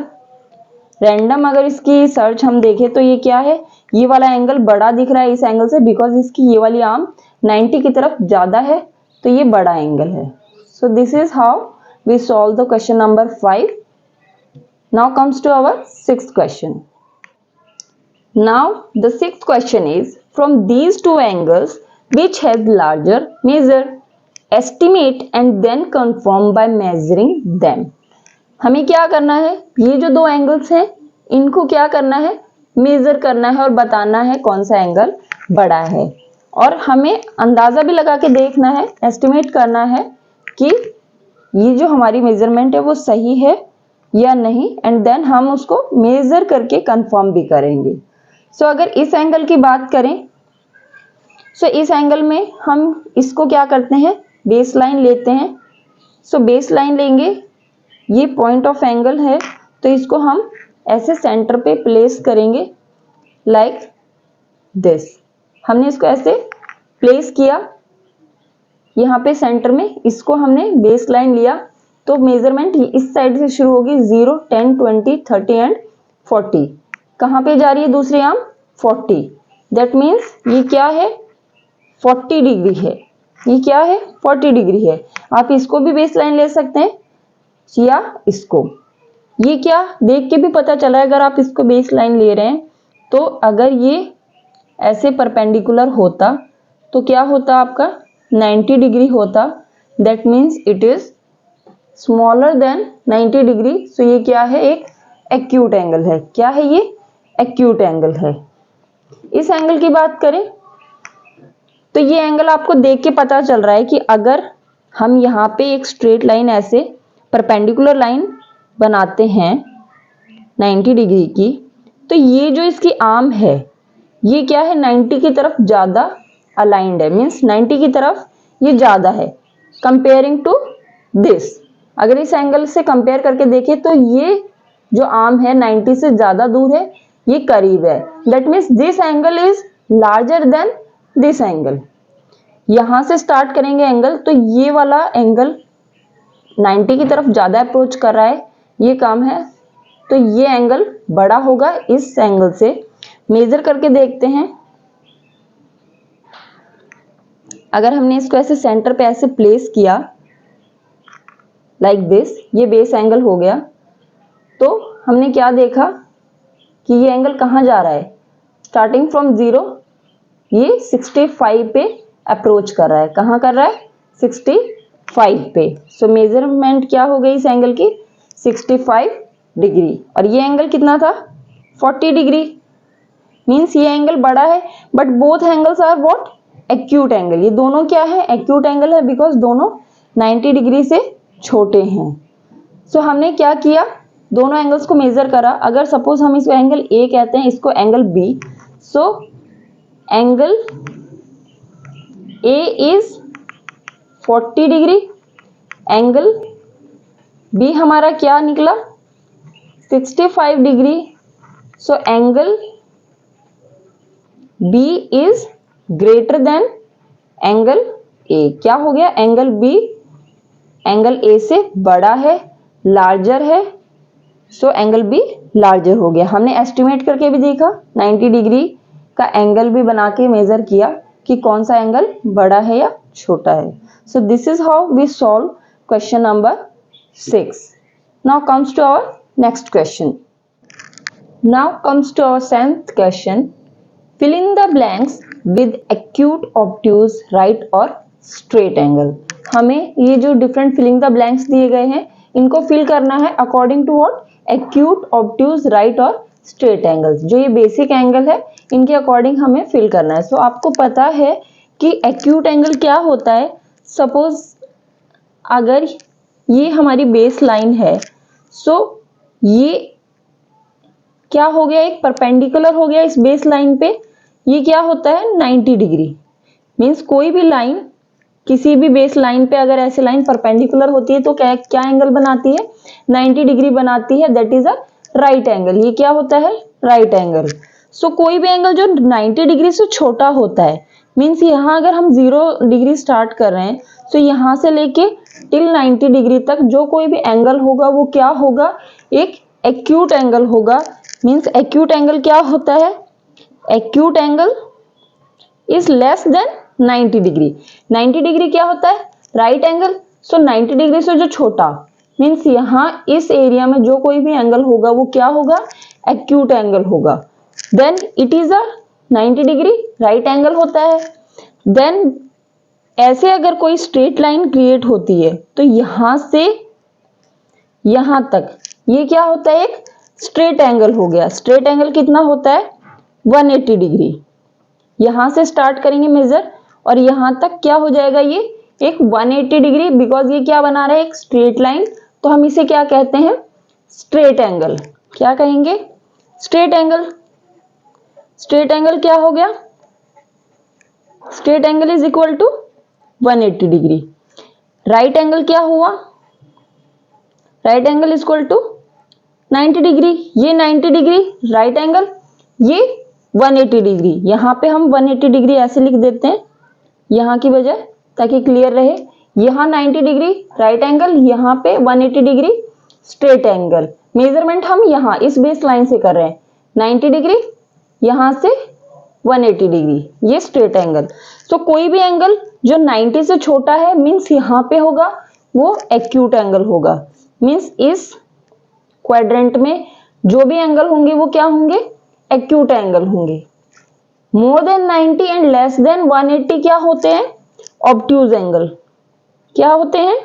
रैंडम अगर इसकी सर्च हम देखें तो ये क्या है, ये वाला एंगल बड़ा दिख रहा है इस एंगल से, बिकॉज इसकी ये वाली आर्म 90 की तरफ ज्यादा है, तो ये बड़ा एंगल है। So this is how we solve the question number 5. Now comes to our 6th question. Now the 6th question is, from these two angles which has larger, measure, estimate and then confirm by measuring them. हमें क्या करना है, ये जो दो एंगल्स हैं इनको क्या करना है, मेजर करना है और बताना है कौन सा एंगल बड़ा है। और हमें अंदाजा भी लगा के देखना है, एस्टिमेट करना है कि ये जो हमारी मेजरमेंट है वो सही है या नहीं, एंड देन हम उसको मेजर करके कंफर्म भी करेंगे। सो अगर इस एंगल की बात करें, सो इस एंगल में हम इसको क्या करते हैं, बेस लाइन लेते हैं। सो बेस लाइन लेंगे, ये पॉइंट ऑफ एंगल है, तो इसको हम ऐसे सेंटर पे प्लेस करेंगे लाइक दिस। हमने इसको ऐसे प्लेस किया यहाँ पे सेंटर में, इसको हमने बेस लाइन लिया, तो मेजरमेंट इस साइड से शुरू होगी, 0, 10, 20, 30 एंड 40। कहाँ पे जा रही है दूसरी आर्म, 40। दैट मीन्स ये क्या है, 40 डिग्री है। ये क्या है, 40 डिग्री है। आप इसको भी बेस लाइन ले सकते हैं या इसको। ये क्या देख के भी पता चला है, अगर आप इसको बेस लाइन ले रहे हैं तो अगर ये ऐसे परपेंडिकुलर होता तो क्या होता, आपका 90 डिग्री होता। That means it is smaller than 90 degree. So ये क्या है, एक एक्यूट एंगल है। क्या है ये, एक्यूट एंगल है। इस एंगल की बात करें तो ये एंगल आपको देख के पता चल रहा है कि अगर हम यहाँ पे एक स्ट्रेट लाइन ऐसे परपेंडिकुलर लाइन बनाते हैं 90 डिग्री की, तो ये जो इसकी आर्म है ये क्या है, 90 की तरफ ज्यादा अलाइंड है, मीन्स 90 की तरफ ये ज्यादा है कंपेयरिंग टू दिस। अगर इस एंगल से कंपेयर करके देखें तो ये जो आर्म है 90 से ज्यादा दूर है, ये करीब है। That means this angle is larger than this angle. यहां से स्टार्ट करेंगे एंगल, तो ये वाला एंगल 90 की तरफ ज्यादा अप्रोच कर रहा है, ये कम है, तो ये एंगल बड़ा होगा इस एंगल से। मेजर करके देखते हैं। अगर हमने इसको ऐसे सेंटर पे ऐसे प्लेस किया लाइक दिस, ये बेस एंगल हो गया, तो हमने क्या देखा कि ये एंगल कहाँ जा रहा है, स्टार्टिंग फ्रॉम 0 ये 65 पे अप्रोच कर रहा है। कहाँ कर रहा है, 65 पे। सो मेजरमेंट क्या हो गई इस एंगल की, 65 डिग्री। और ये एंगल कितना था, 40 डिग्री। मीन्स ये एंगल बड़ा है, but both angles are what, acute angle. ये दोनों क्या है, एक्यूट एंगल है, बिकॉज दोनों 90 डिग्री से छोटे हैं। सो हमने क्या किया, दोनों एंगल्स को मेजर करा। अगर सपोज हम इसको एंगल ए कहते हैं, इसको angle B, so angle A is 40 degree, angle B हमारा क्या निकला, 65 degree. So angle B is greater than angle A. क्या हो गया, एंगल बी एंगल ए से बड़ा है, लार्जर है। सो एंगल बी लार्जर हो गया। हमने एस्टिमेट करके भी देखा, 90 डिग्री का एंगल भी बना के मेजर किया, कि कौन सा एंगल बड़ा है या छोटा है। So this is how we solve question number 6. Now comes to our next question. Now comes to our 7th question. Fill in the blanks with acute, obtuse, right और straight angle. हमें ये जो different filling the blanks दिए गए हैं इनको fill करना है according to what? Acute, obtuse, right और straight angles. जो ये basic angle है इनके according हमें fill करना है. So आपको पता है कि acute angle क्या होता है. Suppose अगर ये हमारी बेस लाइन है, so ये क्या हो गया, एक परपेंडिकुलर हो गया इस बेस लाइन पे. ये क्या होता है 90 डिग्री. मींस कोई भी लाइन किसी भी बेस लाइन पे अगर ऐसे लाइन परपेंडिकुलर होती है तो क्या क्या एंगल बनाती है 90 डिग्री बनाती है. That is a right angle. ये क्या होता है राइट एंगल. सो कोई भी एंगल जो 90 डिग्री से छोटा होता है, मींस यहाँ अगर हम 0 डिग्री स्टार्ट कर रहे हैं तो यहाँ से लेके टिल 90 डिग्री तक जो कोई भी एंगल होगा वो क्या होगा, एक एक्यूट एंगल होगा. मींस एक्यूट एंगल क्या होता है, acute angle is less than 90 degree. 90 degree क्या होता है राइट एंगल. सो 90 डिग्री से जो छोटा, मींस यहाँ इस एरिया में जो कोई भी एंगल होगा वो क्या होगा एक्यूट एंगल होगा. Then it is a 90 degree right angle होता है. देन ऐसे अगर कोई स्ट्रेट लाइन क्रिएट होती है तो यहां से यहां तक ये क्या होता है एक स्ट्रेट एंगल हो गया. स्ट्रेट एंगल कितना होता है 180 डिग्री. यहां से स्टार्ट करेंगे मेजर और यहां तक क्या हो जाएगा ये एक 180 डिग्री. बिकॉज ये क्या बना रहा है एक स्ट्रेट लाइन, तो हम इसे क्या कहते हैं स्ट्रेट एंगल. क्या कहेंगे स्ट्रेट एंगल. स्ट्रेट एंगल क्या हो गया, straight angle is equal to 180 degree. Right angle क्या हुआ, right angle is equal to 90 degree. ये 90 डिग्री राइट एंगल, ये 180 डिग्री. यहां पे हम 180 डिग्री ऐसे लिख देते हैं यहां की बजाय ताकि क्लियर रहे. यहां 90 डिग्री राइट एंगल, यहां पे 180 डिग्री स्ट्रेट एंगल. मेजरमेंट हम यहां इस बेस लाइन से कर रहे हैं 90 डिग्री, यहां से 180 डिग्री, ये स्ट्रेट एंगल. तो कोई भी एंगल जो 90 से छोटा है मींस यहां पे होगा वो एक्यूट एंगल होगा. मींस इस क्वाड्रेंट में जो भी एंगल होंगे वो क्या होंगे एक्यूट एंगल होंगे. मोर देन 90 एंड लेस देन 180 क्या होते हैं ऑब्ट्यूज एंगल. क्या होते हैं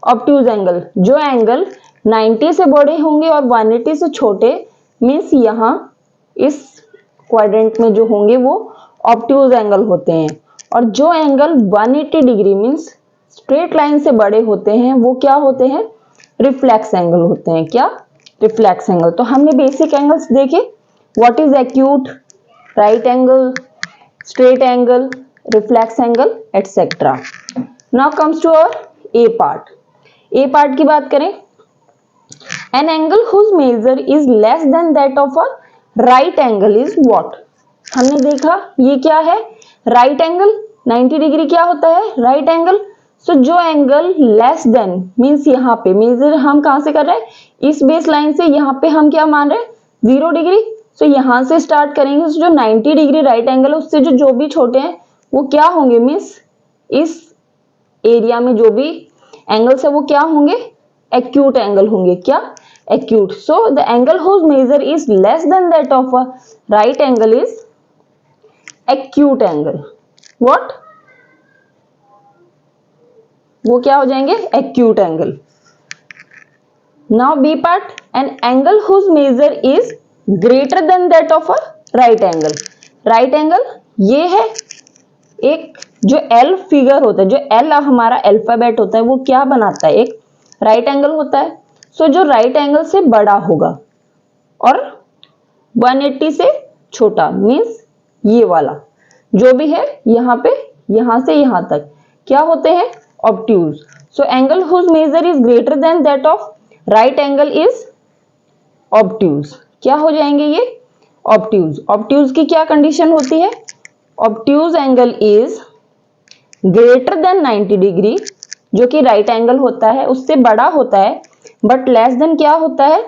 ऑब्ट्यूज एंगल. जो एंगल 90 से बड़े होंगे और 180 से छोटे, मींस यहां इस क्वाड्रेंट में जो होंगे वो ऑब्ट्यूज एंगल होते हैं. और जो angle 180 degree means straight line से बड़े होते हैं वो क्या होते हैं रिफ्लेक्स एंगल होते हैं. क्या रिफ्लेक्स एंगल. तो हमने बेसिक एंगल्स देखे, what is acute, right angle, straight angle, reflex angle etcetera. Now comes to our A part. A part की बात करें, an angle whose measure is less than that of a right angle is what. हमने देखा ये क्या है राइट एंगल. 90 डिग्री क्या होता है राइट एंगल. सो जो एंगल लेस देन मींस यहाँ पे मेजर हम कहां से कर रहे हैं इस बेस लाइन से, यहाँ पे हम क्या मान रहे हैं 0 डिग्री. सो यहां से स्टार्ट करेंगे. जो 90 डिग्री राइट एंगल है उससे जो भी छोटे हैं वो क्या होंगे मींस इस एरिया में जो भी एंगल्स है वो क्या होंगे एक्यूट एंगल होंगे. क्या acute. So the angle whose measure is less than that of a right angle is acute angle. What, वो क्या हो जाएंगे acute angle. Now B part, an angle whose measure is greater than that of a right angle. Right angle ये है एक जो एल फिगर होता है, जो एल हमारा अल्फाबेट होता है वो क्या बनाता है एक राइट एंगल होता है. सो जो राइट एंगल से बड़ा होगा और 180 से छोटा मींस ये वाला जो भी है यहाँ पे यहां से यहां तक क्या होते हैं obtuse. So angle whose measure is greater than that of right angle is obtuse. क्या हो जाएंगे ये ऑब्ट्यूज. ऑब्ट्यूज की क्या कंडीशन होती है, obtuse angle is greater then 90 degree, जो कि राइट एंगल होता है उससे बड़ा होता है, बट लेस देन क्या होता है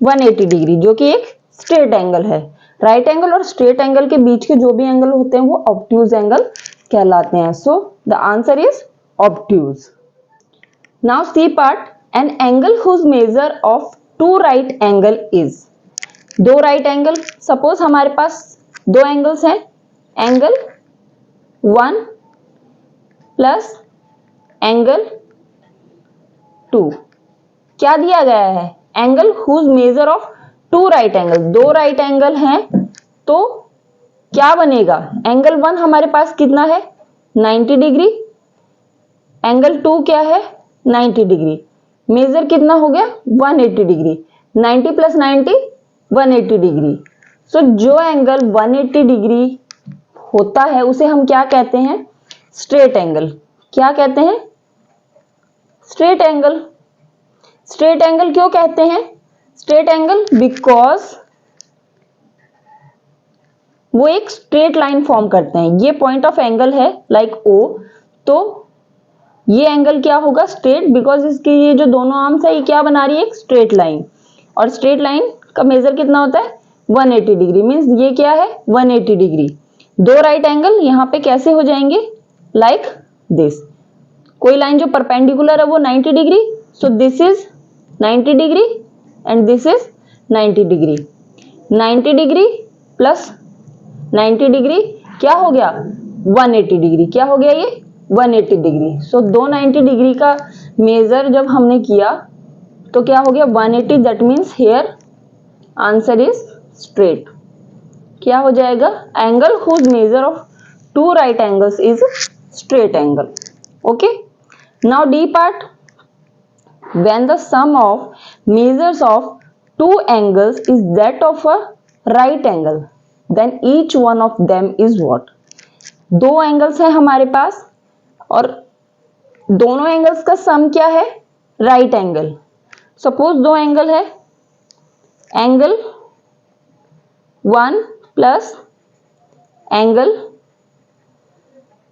180 डिग्री, जो कि एक स्ट्रेट एंगल है. राइट एंगल और स्ट्रेट एंगल के बीच के जो भी एंगल होते हैं वो ऑब्ट्यूज एंगल कहलाते हैं। So the answer is obtuse. Now C part, an angle whose measure of two right angle is. दो राइट एंगल, सपोज हमारे पास दो एंगल्स हैं, एंगल 1 प्लस एंगल 2। क्या दिया गया है? Angle whose measure of two right angle, दो राइट एंगल हैं तो क्या बनेगा? एंगल 1 हमारे पास कितना है? 90 डिग्री। एंगल 2 क्या है? 90 डिग्री। मेजर कितना हो गया? 180 डिग्री। 90 plus 90 180 degree. सो जो एंगल 180 डिग्री होता है उसे हम क्या कहते हैं? Straight angle. क्या कहते हैं? Straight angle. स्ट्रेट एंगल क्यों कहते हैं स्ट्रेट एंगल? बिकॉज वो एक स्ट्रेट लाइन फॉर्म करते हैं। ये पॉइंट ऑफ एंगल है लाइक O, तो ये एंगल क्या होगा? स्ट्रेट, बिकॉज इसके ये जो दोनों आर्म्स है ये क्या बना रही है? एक स्ट्रेट लाइन। और स्ट्रेट लाइन का मेजर कितना होता है? 180 डिग्री। मीन्स ये क्या है? 180 डिग्री। दो राइट एंगल यहाँ पे कैसे हो जाएंगे? Like this. कोई लाइन जो परपेंडिकुलर है वो 90 degree, so this is 90 degree and this is 90 degree. 90 degree plus 90 degree क्या हो गया? 180 डिग्री। क्या हो गया ये? 180 डिग्री। सो दो 90 डिग्री का मेजर जब हमने किया तो क्या हो गया? 180। That means here answer is straight. क्या हो जाएगा? Angle whose measure of two right angles is straight angle. Okay, now D part, when the sum of measures of two angles is that of a right angle, then each one of them is what? दो एंगल्स हैं हमारे पास और दोनों एंगल्स का सम क्या है? Right angle. सपोज दो एंगल है, एंगल 1 प्लस एंगल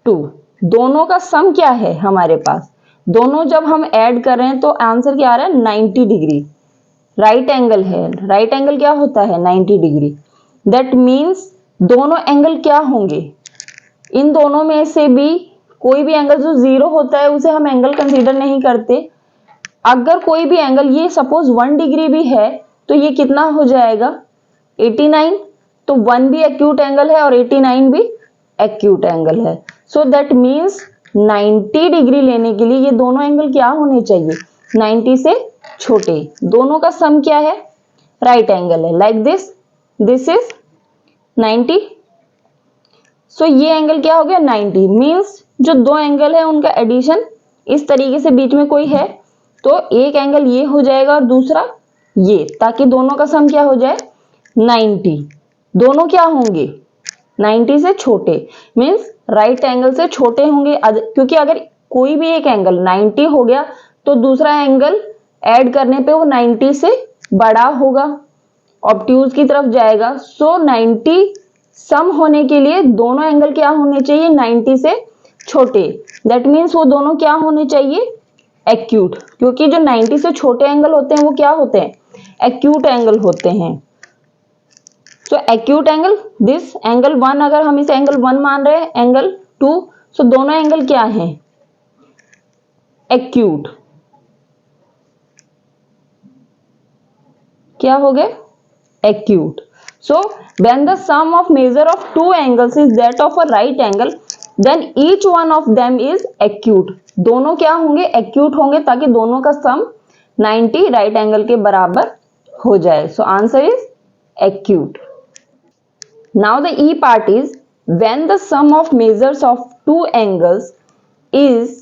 2, दोनों का सम क्या है हमारे पास? दोनों जब हम ऐड कर रहे हैं तो आंसर क्या आ रहा है? 90 डिग्री। राइट एंगल है, राइट एंगल क्या होता है? 90 डिग्री। दैट मीन्स दोनों एंगल क्या होंगे? इन दोनों में से भी कोई भी एंगल जो जीरो होता है उसे हम एंगल कंसीडर नहीं करते। अगर कोई भी एंगल, ये सपोज 1 डिग्री भी है तो ये कितना हो जाएगा? 89। तो 1 भी एक्यूट एंगल है और 89 भी एक्यूट एंगल है। सो दैट मीन्स 90 डिग्री लेने के लिए ये दोनों एंगल क्या होने चाहिए? 90 से छोटे। दोनों का सम क्या है? राइट एंगल है। Like this, this is 90। सो ये एंगल क्या हो गया? 90। मीन्स जो दो एंगल है उनका एडिशन इस तरीके से बीच में कोई है तो एक एंगल ये हो जाएगा और दूसरा ये, ताकि दोनों का सम क्या हो जाए? 90। दोनों क्या होंगे? 90 से छोटे। मीन्स राइट एंगल से छोटे होंगे, क्योंकि अगर कोई भी एक एंगल 90 हो गया तो दूसरा एंगल ऐड करने पे वो 90 से बड़ा होगा, ऑब्ट्यूज की तरफ जाएगा। सो 90 सम होने के लिए दोनों एंगल क्या होने चाहिए? 90 से छोटे। दैट मीन्स वो दोनों क्या होने चाहिए? एक्यूट, क्योंकि जो 90 से छोटे एंगल होते हैं वो क्या होते हैं? एक्यूट एंगल होते हैं। सो एक्यूट एंगल, दिस एंगल 1, अगर हम इसे एंगल 1 मान रहे हैं, एंगल 2, सो दोनों एंगल क्या हैं? एक्यूट। क्या हो गए? Acute. So when the sum of measure of two angles is that of a right angle, then each one of them is acute. दोनों क्या होंगे? एक्यूट होंगे, ताकि दोनों का सम 90 राइट एंगल के बराबर हो जाए। So answer is acute. Now the E part is when the sum of measures of two angles is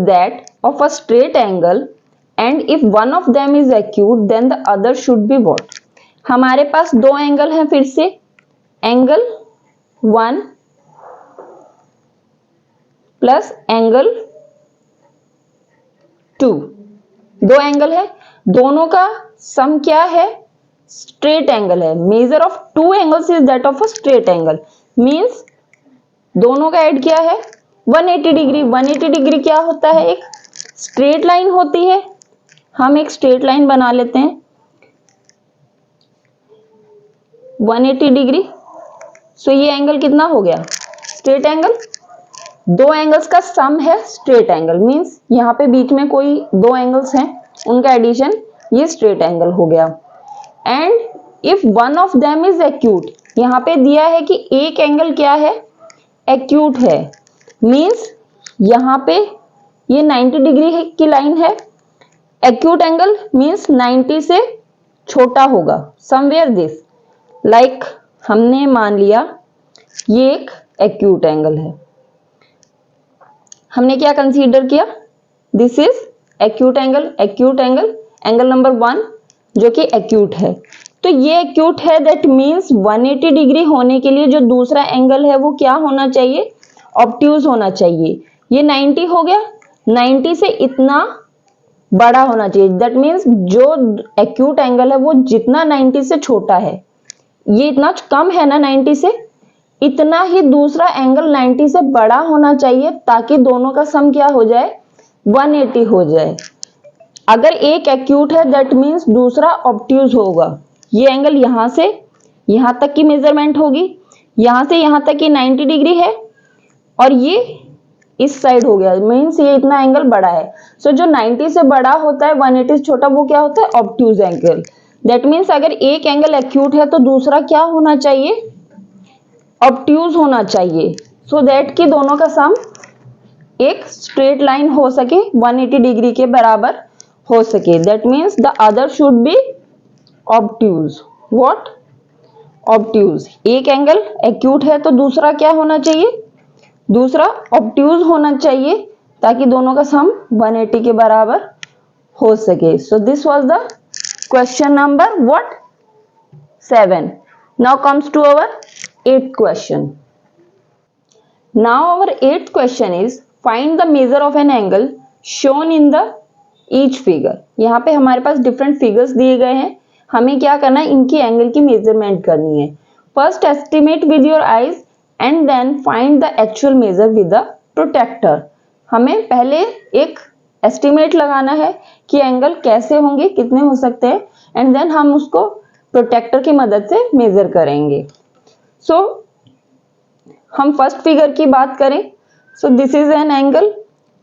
that of a straight angle, and if one of them is acute then the other should be what? हमारे पास दो एंगल हैं, फिर से एंगल 1 प्लस एंगल 2, दो एंगल है, दोनों का सम क्या है? स्ट्रेट एंगल है। Major of two angles is that of a straight angle. Means दोनों का ऐड क्या है? 180 डिग्री। 180 डिग्री क्या होता है? एक स्ट्रेट लाइन होती है। हम एक स्ट्रेट लाइन बना लेते हैं 180 डिग्री। सो ये एंगल कितना हो गया? Straight angle. दो एंगल्स का सम है स्ट्रेट एंगल, मींस यहाँ पे बीच में कोई दो एंगल्स हैं उनका एडिशन, ये स्ट्रेट एंगल हो गया। And if one of them is acute, यहाँ पे दिया है कि एक एंगल क्या है, एक्यूट है, मींस यहाँ पे ये 90 डिग्री की लाइन है, एक्यूट एंगल मींस 90 से छोटा होगा, समवेयर दिस, लाइक हमने मान लिया ये एक एक्यूट एंगल है, हमने क्या कंसीडर किया, this is acute angle, acute angle, angle number 1 जो कि एक्यूट है। तो ये एक्यूट है, दैट मींस 180 डिग्री होने के लिए जो दूसरा एंगल है वो क्या होना चाहिए, ऑब्ट्यूज होना चाहिए। ये 90 हो गया, 90 से इतना बड़ा होना चाहिए, दैट मींस जो एक्यूट एंगल है वो जितना 90 से छोटा है, ये इतना कम है ना 90 से, इतना ही दूसरा एंगल 90 से बड़ा होना चाहिए ताकि दोनों का सम क्या हो जाए, 180 हो जाए। अगर एक एक्यूट है दैट मींस दूसरा ऑब्ट्यूज होगा। ये एंगल यहां से यहां तक की मेजरमेंट होगी, यहां से यहां तक की 90 डिग्री है और ये इस साइड हो गया, मींस ये इतना एंगल बड़ा है। सो जो 90 से बड़ा होता है 180 से छोटा वो क्या होता है, ऑब्ट्यूज एंगल। दैट मींस अगर एक एंगल एक्यूट है तो दूसरा क्या होना चाहिए, ऑब्ट्यूज होना चाहिए, सो दैट कि दोनों का सम एक स्ट्रेट लाइन हो सके, 180 डिग्री के बराबर हो सके। That means the other should be obtuse. What, obtuse. एक एंगल एक्यूट है तो दूसरा क्या होना चाहिए, दूसरा ऑब्ट्यूज होना चाहिए ताकि दोनों का सम 180 के बराबर हो सके। सो this was the question number what 7. Now comes to our 8th question. Now our 8th question is find the measure of an angle shown in the each figure. यहाँ पे हमारे पास डिफरेंट फिगर्स दिए गए हैं, हमें क्या करना है, इनकी एंगल की मेजरमेंट करनी है। First estimate with your eyes and then find the actual measure with the protractor. हमें पहले एक एस्टिमेट लगाना है कि एंगल कैसे होंगे, कितने हो सकते हैं, एंड देन हम उसको प्रोटेक्टर की मदद से मेजर करेंगे। सो हम फर्स्ट फिगर की बात करें, सो this is an angle.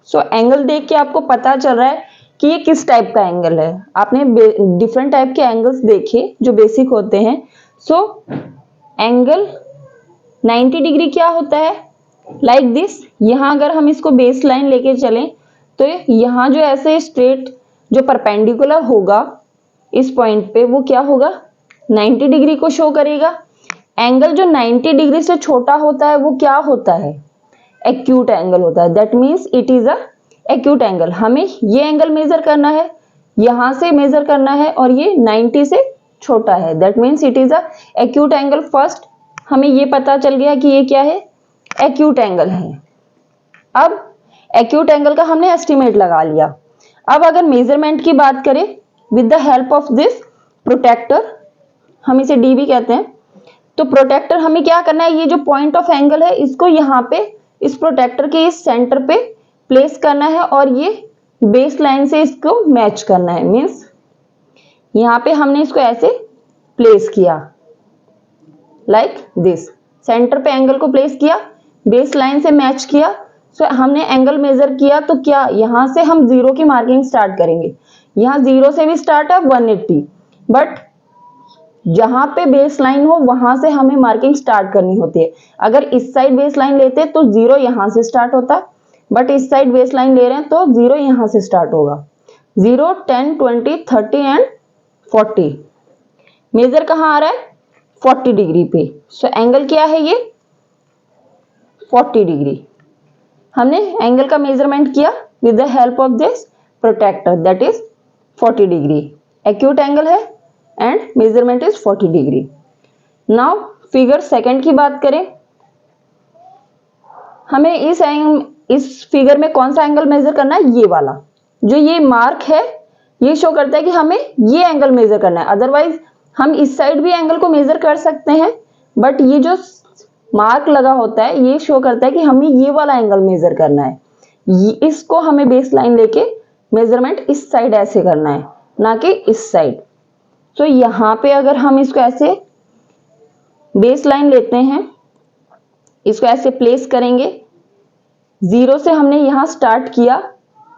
So angle देख के आपको पता चल रहा है कि ये किस टाइप का एंगल है। आपने डिफरेंट टाइप के एंगल्स देखे जो बेसिक होते हैं। सो एंगल 90 डिग्री क्या होता है, लाइक दिस। यहां अगर हम इसको बेस लाइन लेके चलें तो यहां जो ऐसे स्ट्रेट जो परपेंडिकुलर होगा इस पॉइंट पे वो क्या होगा, 90 डिग्री को शो करेगा। एंगल जो 90 डिग्री से छोटा होता है वो क्या होता है, एक्यूट एंगल होता है। That means it is a acute angle. हमें ये एंगल मेजर करना है, यहां से मेजर करना है और ये 90 से छोटा है, that means it is a acute angle. First हमें ये पता चल गया कि ये क्या है, एक्यूट एंगल है। अब एक्यूट एंगल का हमने एस्टिमेट लगा लिया। अब अगर मेजरमेंट की बात करें with the help of this protractor, हम इसे डी भी कहते हैं, तो प्रोटेक्टर हमें क्या करना है, ये जो पॉइंट ऑफ एंगल है इसको यहाँ पे इस प्रोटेक्टर के इस सेंटर पे प्लेस करना है और ये बेस लाइन से इसको मैच करना है। मींस यहाँ पे हमने इसको ऐसे प्लेस किया लाइक दिस, सेंटर पे एंगल को प्लेस किया, बेस लाइन से मैच किया। सो हमने एंगल मेजर किया तो क्या, यहां से हम जीरो की मार्किंग स्टार्ट करेंगे। यहाँ जीरो से भी स्टार्ट है 180, बट जहां पे बेस लाइन हो वहां से हमें मार्किंग स्टार्ट करनी होती है। अगर इस साइड बेस लाइन लेते तो जीरो यहां से स्टार्ट होता, बट इस साइड बेस लाइन ले रहे हैं तो जीरो यहां से स्टार्ट होगा। 0, 10, 20, 30 एंड 40। मेजर कहां आ रहा है, 40 डिग्री पे। सो एंगल क्या है ये, 40 डिग्री। हमने एंगल का मेजरमेंट किया with the help of this protractor, that is 40 degree. Acute angle है and measurement is 40 degree. Now figure second की बात करें, हमें इस फिगर में कौन सा एंगल मेजर करना है, ये वाला जो ये मार्क है ये शो करता है कि हमें ये एंगल मेजर करना है। अदरवाइज हम इस साइड भी एंगल को मेजर कर सकते हैं, बट ये जो मार्क लगा होता है ये शो करता है कि हमें ये वाला एंगल मेजर करना है। इसको हमें बेस लाइन लेके मेजरमेंट इस साइड ऐसे करना है, ना कि इस साइड। तो यहां पे अगर हम इसको ऐसे बेस लाइन लेते हैं, इसको ऐसे प्लेस करेंगे, 0 से हमने यहाँ स्टार्ट किया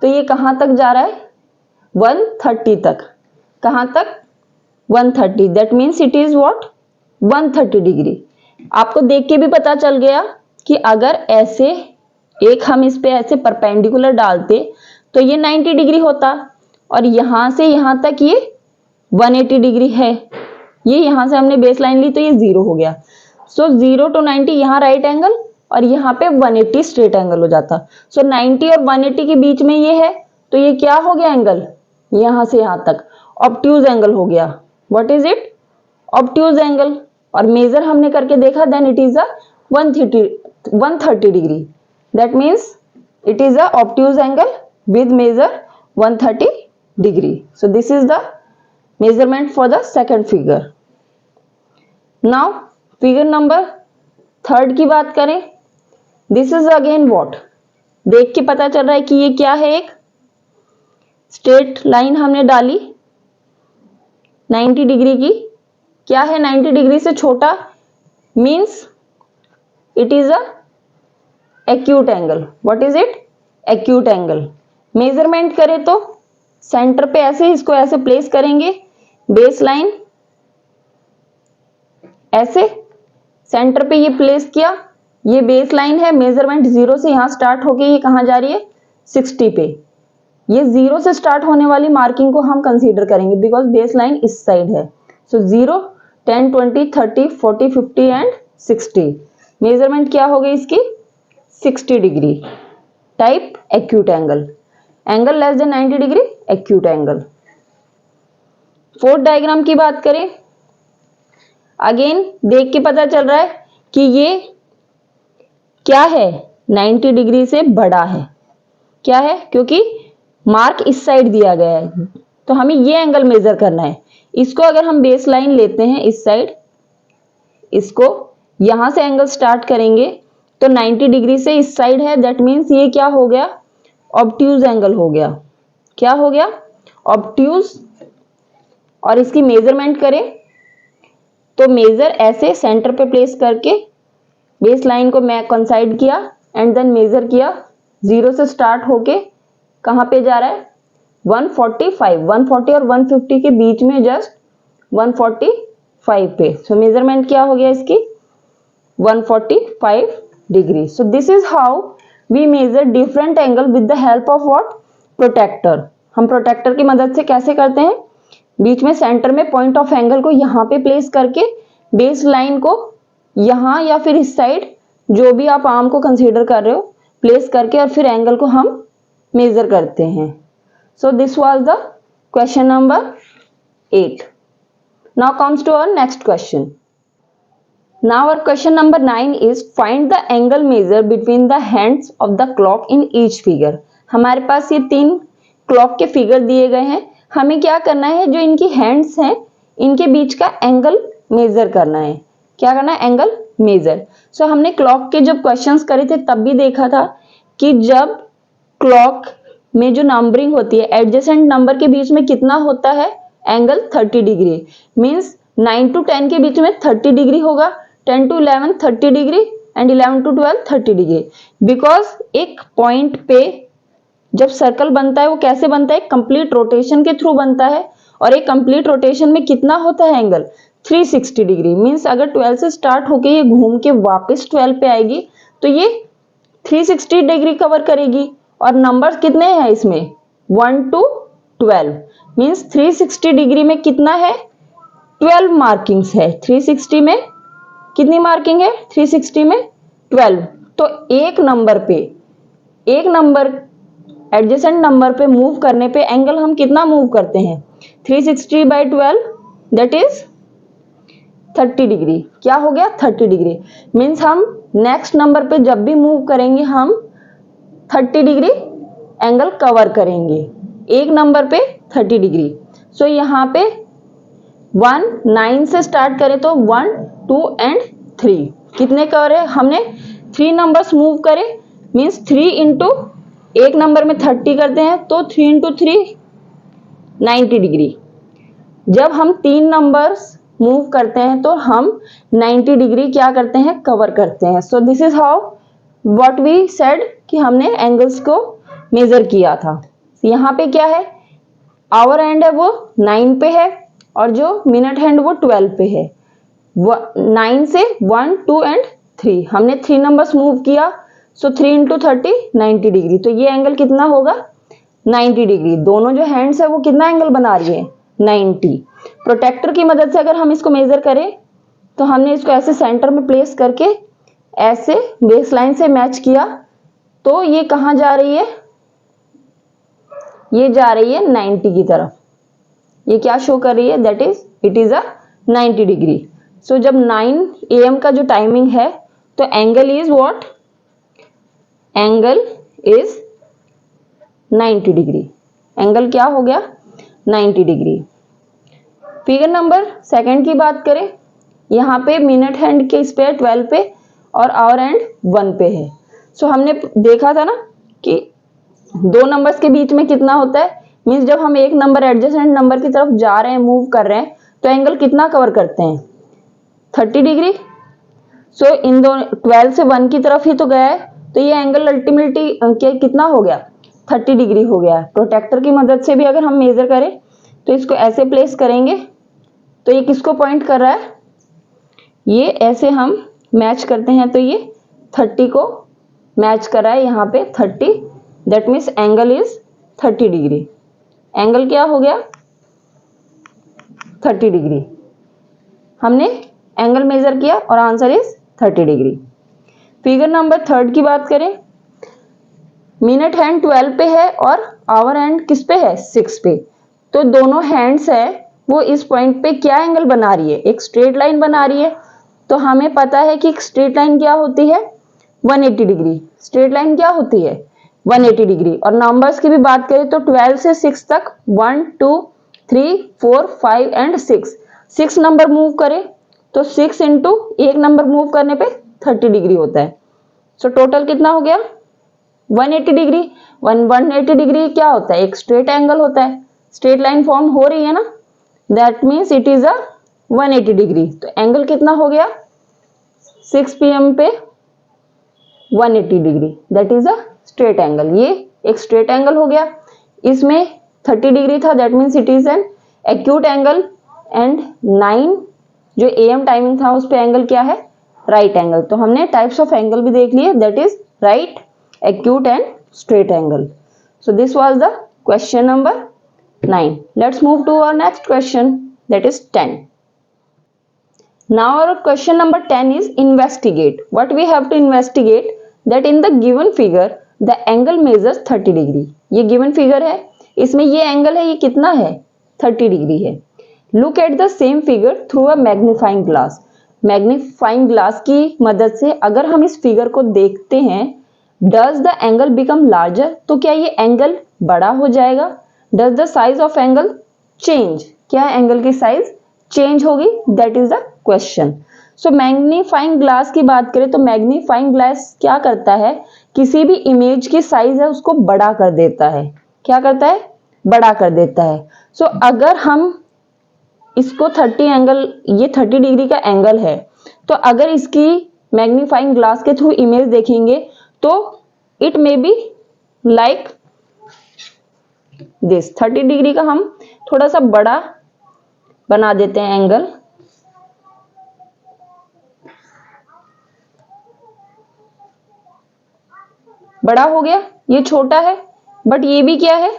तो ये कहाँ तक जा रहा है, 130 तक। कहाँ तक, 130, that means it is what, 130 degree. आपको देख के भी पता चल गया कि अगर ऐसे एक हम इस पे ऐसे परपेंडिकुलर डालते तो ये 90 डिग्री होता, और यहां से यहां तक ये 180 डिग्री है। ये यहां से हमने बेस लाइन ली तो ये 0 हो गया। सो 0 to 90 यहाँ राइट एंगल, और यहाँ पे 180 स्ट्रेट एंगल हो जाता। सो 90 और 180 के बीच में ये है, तो ये क्या हो गया एंगल, यहां से यहां तक ऑब्ट्यूज एंगल हो गया। What is it, obtuse angle. और मेजर हमने करके देखा, then it is a 130 degree, that means it is a obtuse angle with measure 130 degree. So this is the measurement for the second figure. Now figure number 3 की बात करें, this is again what, देख के पता चल रहा है कि ये क्या है, एक स्ट्रेट लाइन हमने डाली 90 डिग्री की। क्या है 90 डिग्री से छोटा, means it is a acute angle. What is it, acute angle. Measurement करें तो सेंटर पे ऐसे इसको ऐसे प्लेस करेंगे, बेस लाइन ऐसे सेंटर पे ये प्लेस किया, ये बेस लाइन है। मेजरमेंट 0 से यहां स्टार्ट होके ये कहां जा रही है, 60 पे। ये 0 से स्टार्ट होने वाली मार्किंग को हम कंसीडर करेंगे बिकॉज बेस लाइन इस साइड है। सो 0, 10, 20, 30, 40, 50 एंड 60। मेजरमेंट क्या हो गई इसकी, 60 degree. Type acute angle, angle less than 90 degree, acute angle. Fourth diagram की बात करें, अगेन देख के पता चल रहा है कि ये क्या है, 90 डिग्री से बड़ा है। क्या है, क्योंकि मार्क इस साइड दिया गया है, तो हमें ये एंगल मेजर करना है। इसको अगर हम बेस लाइन लेते हैं इस साइड, इसको यहां से एंगल स्टार्ट करेंगे तो 90 डिग्री से इस साइड है, दैट मीन्स ये क्या हो गया, ऑब्ट्यूज एंगल हो गया। क्या हो गया, ऑब्ट्यूज। और इसकी मेजरमेंट करें तो मेजर ऐसे सेंटर पे प्लेस करके बेस लाइन को मैं कंसाइड किया एंड देन मेजर किया, 0 से स्टार्ट होके कहां पे जा रहा है, 145, 140 और 150 के बीच में, जस्ट 145 पे। सो मेजरमेंट क्या हो गया इसकी, 145 degree. So this is how we measure different angle with the help of what, protractor. हम प्रोटेक्टर की मदद से कैसे करते हैं, बीच में सेंटर में पॉइंट ऑफ एंगल को यहां पे प्लेस करके बेस लाइन को यहां या फिर इस साइड, जो भी आप आर्म को कंसीडर कर रहे हो, प्लेस करके और फिर एंगल को हम मेजर करते हैं। So this was the question number 8. Now comes to our next question. Now our question number 9 is find the angle measure between the hands of the clock in each figure. हमारे पास ये 3 क्लॉक के फिगर दिए गए हैं, हमें क्या करना है, जो इनकी हैंड्स हैं इनके बीच का एंगल मेजर करना है। क्या करना है, एंगल मेजर। सो हमने क्लॉक के जब क्वेश्चंस करे थे तब भी देखा था कि जब क्लॉक में जो नंबरिंग होती है, एडजेसेंट नंबर के बीच में कितना होता है, एंगल 30 डिग्री। मीन्स 9 to 10 के बीच में 30 डिग्री होगा, 10 to 11 30 degree and 11 to 12 30 degree. Because एक पॉइंट पे जब सर्कल बनता है वो कैसे बनता है, कंप्लीट रोटेशन के थ्रू बनता है, और एक कंप्लीट रोटेशन में कितना होता है एंगल, 360 डिग्री। मीन्स अगर 12 से स्टार्ट होके ये घूम के वापस 12 पे आएगी तो ये 360 डिग्री कवर करेगी। और नंबर कितने हैं इसमें, 1 to 12। मीन्स 360 डिग्री में कितना है, 12 मार्किंग्स है। 360 में कितनी मार्किंग है, 360 में 12। तो एक नंबर एडजेसेंट नंबर पे मूव करने पे एंगल हम कितना मूव करते हैं, 360 by 12 दैट इज 30 डिग्री। क्या हो गया, 30 डिग्री। मीन्स हम नेक्स्ट नंबर पे जब भी मूव करेंगे हम 30 डिग्री एंगल कवर करेंगे, एक नंबर पे 30 डिग्री। सो यहाँ पे 1, 9 से स्टार्ट करें तो 1, 2 एंड 3 कितने कवर है, हमने 3 नंबर्स मूव करे। मीन्स 3 इंटू एक नंबर में 30 करते हैं तो 3 इंटू 3 90 डिग्री। जब हम 3 नंबर्स मूव करते हैं तो हम 90 डिग्री क्या करते हैं, कवर करते हैं। So this is how what we said कि हमने एंगल्स को मेजर किया था। यहाँ पे क्या है, आवर हैंड है वो 9 पे है और जो मिनट हैंड वो 12 पे है। 9 से 1 2 एंड 3 हमने 3 नंबर्स मूव किया, सो 3 इंटू 30 90 डिग्री। तो ये एंगल कितना होगा, 90 डिग्री। दोनों जो हैंड्स है वो कितना एंगल बना रही है, 90। प्रोटेक्टर की मदद से अगर हम इसको मेजर करें तो हमने इसको ऐसे सेंटर में प्लेस करके ऐसे बेस लाइन से मैच किया, तो ये कहां जा रही है, ये जा रही है 90 की तरफ। ये क्या शो कर रही है, that is it is a 90 degree. So जब 9 AM का जो टाइमिंग है तो angle is what, angle is 90 degree. Angle क्या हो गया, 90 डिग्री। फिगर नंबर सेकंड की बात करें, यहाँ पे मिनट हैंड के इस पे 12 पे और आवर हैंड 1 पे है। सो हमने देखा था ना कि दो नंबर्स के बीच में कितना होता है, मीन्स जब हम एक नंबर एडजेसेंट नंबर की तरफ जा रहे हैं, मूव कर रहे हैं, तो एंगल कितना कवर करते हैं, 30 डिग्री। सो इन दो 12 से 1 की तरफ ही तो गया है, तो ये एंगल अल्टीमेटली कितना हो गया, 30 डिग्री हो गया। प्रोटेक्टर की मदद से भी अगर हम मेजर करें तो इसको ऐसे प्लेस करेंगे, तो ये किसको पॉइंट कर रहा है, ये ऐसे हम मैच करते हैं तो ये 30 को मैच कर रहा है यहाँ पे 30, that means angle is 30 degree. Angle क्या हो गया, 30 डिग्री। हमने एंगल मेजर किया और answer is 30 degree. Figure number third की बात करें, मिनट हैंड 12 पे है और आवर हैंड किस पे है, 6 पे। तो दोनों हैंड्स है वो इस पॉइंट पे क्या एंगल बना रही है, एक स्ट्रेट लाइन बना रही है। तो हमें पता है कि स्ट्रेट लाइन क्या होती है, 180 डिग्री। स्ट्रेट लाइन क्या होती है, 180 डिग्री। और नंबर्स की भी बात करें तो 12 से 6 तक 1 2 3 4 5 एंड 6 नंबर मूव करें तो 6 इंटू एक नंबर मूव करने पे 30 डिग्री होता है। सो टोटल कितना हो गया, 180 डिग्री। 180 डिग्री क्या होता है, एक स्ट्रेट एंगल होता है। स्ट्रेट लाइन फॉर्म हो रही है ना, that means it is a 180 degree. तो एंगल कितना हो गया, 6 PM पे 180 degree, that is a straight angle. ये एक स्ट्रेट एंगल हो गया, इसमें 30 डिग्री था, that means it is an acute angle. And 9 जो AM टाइमिंग था उस पे एंगल क्या है, राइट एंगल। तो हमने टाइप्स ऑफ एंगल भी देख लिए, that is right, acute and straight angle. So this was the question number 9. Let's move to our next question, that is 10. Now our question number 10 is investigate. What we have to investigate, that in the given figure the angle measures 30 degree. ये given figure है, इसमें ये angle है, ये कितना है, 30 डिग्री है। Look at the same figure through a magnifying glass. Magnifying glass की मदद से अगर हम इस फिगर को देखते हैं, does the angle become larger, तो क्या ये एंगल बड़ा हो जाएगा। Does the size of angle change, क्या एंगल की साइज चेंज होगी, that is the question. So magnifying glass की बात करें तो मैग्नीफाइंग ग्लास क्या करता है, किसी भी इमेज की साइज है उसको बड़ा कर देता है। क्या करता है, बड़ा कर देता है। सो अगर हम इसको 30 एंगल, ये 30 डिग्री का एंगल है, तो अगर इसकी मैग्नीफाइंग ग्लास के थ्रू इमेज देखेंगे तो it may be like this. 30 degree का हम थोड़ा सा बड़ा बना देते हैं एंगल, बड़ा हो गया, ये छोटा है बट ये भी क्या है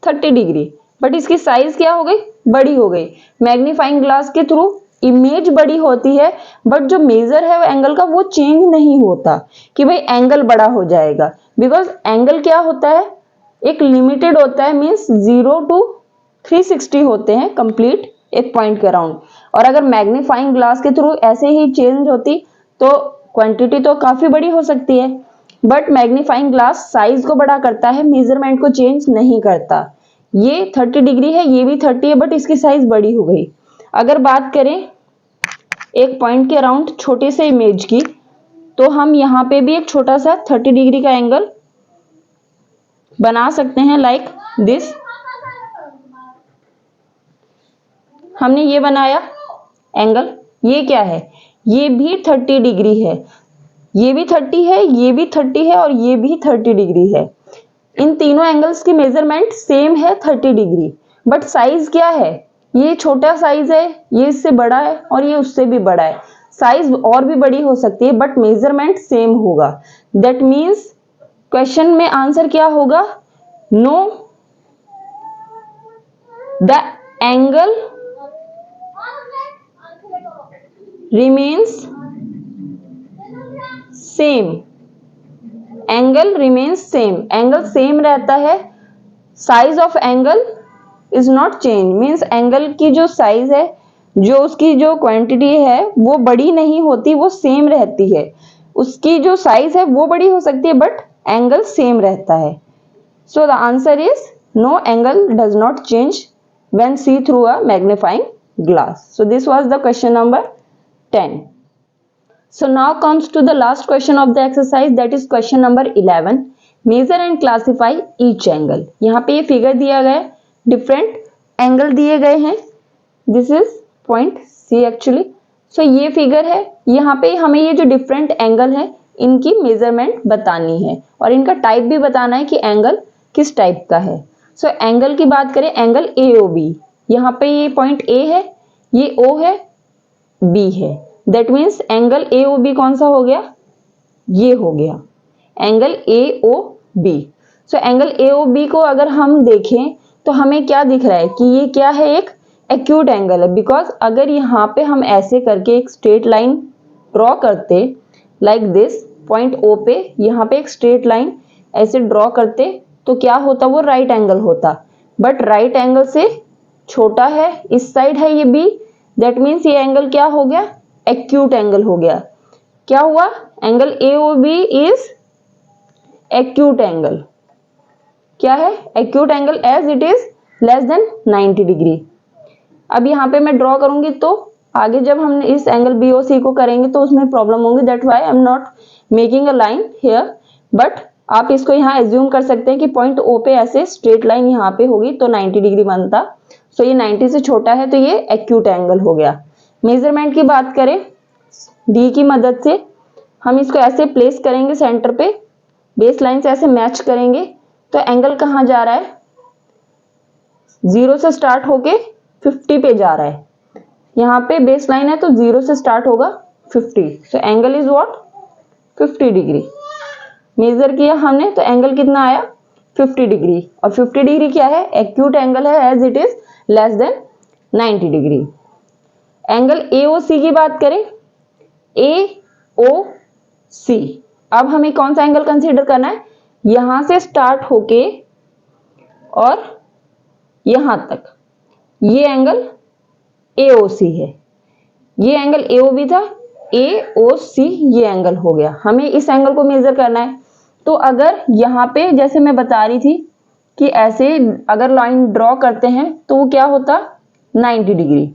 30 डिग्री, बट इसकी साइज क्या हो गई, बड़ी हो गई। मैग्नीफाइंग ग्लास के थ्रू इमेज बड़ी होती है बट जो मेजर है वो एंगल का वो चेंज नहीं होता कि भाई एंगल बड़ा हो जाएगा, बिकॉज एंगल क्या होता है, एक लिमिटेड होता है, मींस 0 to 360 होते हैं कंप्लीट एक पॉइंट के अराउंड। और अगर मैग्नीफाइंग ग्लास के थ्रू ऐसे ही चेंज होती तो क्वांटिटी तो काफी बड़ी हो सकती है, बट मैग्नीफाइंग ग्लास साइज को बड़ा करता है, मेजरमेंट को चेंज नहीं करता। ये 30 डिग्री है, ये भी 30 है, बट इसकी साइज बड़ी हो गई। अगर बात करें एक पॉइंट के अराउंड छोटे से इमेज की, तो हम यहाँ पे भी एक छोटा सा 30 डिग्री का एंगल बना सकते हैं, लाइक दिस। हमने ये बनाया एंगल, ये क्या है, ये भी 30 डिग्री है। ये भी 30 है, ये भी 30 है और ये भी 30 डिग्री है। इन तीनों एंगल्स की मेजरमेंट सेम है 30 डिग्री, बट साइज क्या है, ये छोटा साइज है, ये इससे बड़ा है और ये उससे भी बड़ा है। साइज और भी बड़ी हो सकती है बट मेजरमेंट सेम होगा। दैट मीन्स क्वेश्चन में आंसर क्या होगा, know the angle remains same, angle remains same, angle same रहता है। Size of angle is not change, means angle की जो साइज है, जो उसकी जो क्वांटिटी है वो बड़ी नहीं होती, वो सेम रहती है। उसकी जो साइज है वो बड़ी हो सकती है बट एंगल सेम रहता है। So the answer is no, angle does not change when see through a magnifying glass. So this was the question number 10. So now comes to the last question of the exercise, that is question number 11. Measure and classify each angle. यहाँ पे ये फिगर दिया गया है, डिफरेंट एंगल दिए गए हैं। This is point C actually. So ये फिगर है, यहाँ पे हमें ये जो डिफरेंट एंगल है इनकी मेजरमेंट बतानी है और इनका टाइप भी बताना है कि एंगल किस टाइप का है। सो एंगल की बात करें, एंगल AOB, यहाँ पे ये पॉइंट A है, ये O है, B है। दैट मीन्स एंगल AOB कौन सा हो गया, ये हो गया angle AOB। So angle AOB को अगर हम देखें तो हमें क्या दिख रहा है कि ये क्या है, एक एक्यूट एंगल है। बिकॉज अगर यहाँ पे हम ऐसे करके एक स्ट्रेट लाइन ड्रॉ करते लाइक दिस, पॉइंट O पे यहाँ पे एक स्ट्रेट लाइन ऐसे ड्रॉ करते तो क्या होता, वो राइट एंगल होता। बट राइट एंगल से छोटा है, इस साइड है ये B, दैट मीन्स ये एंगल क्या हो गया, एक्यूट एंगल हो गया। क्या हुआ, angle AOB is acute angle. क्या है, acute angle as it is less than 90 degree. अब यहाँ पे मैं ड्रॉ करूंगी तो आगे जब हम इस एंगल BOC को करेंगे तो उसमें प्रॉब्लम होगी, that why I am not making a line here. But आप इसको यहाँ एज्यूम कर सकते हैं कि पॉइंट O पे ऐसे स्ट्रेट लाइन यहाँ पे होगी तो 90 डिग्री बनता। सो ये 90 से छोटा है तो ये एक्यूट एंगल हो गया। मेजरमेंट की बात करें, D की मदद से हम इसको ऐसे प्लेस करेंगे सेंटर पे, बेस लाइन से ऐसे मैच करेंगे तो एंगल कहाँ जा रहा है, 0 से स्टार्ट होके 50 पे जा रहा है। यहाँ पे बेस लाइन है तो 0 से स्टार्ट होगा 50। So angle is what, 50 degree. Measure किया हमने तो एंगल कितना आया, 50 डिग्री। और 50 डिग्री क्या है, एक्यूट एंगल है as it is less than 90 degree. Angle AOC की बात करें, AOC, अब हमें कौन सा एंगल कंसीडर करना है, यहां से स्टार्ट होके और यहां तक ये एंगल AOC है, ये एंगल AOB था, AOC ये एंगल हो गया। हमें इस एंगल को मेजर करना है। तो अगर यहाँ पे जैसे मैं बता रही थी कि ऐसे अगर लाइन ड्रॉ करते हैं तो वो क्या होता, 90 डिग्री।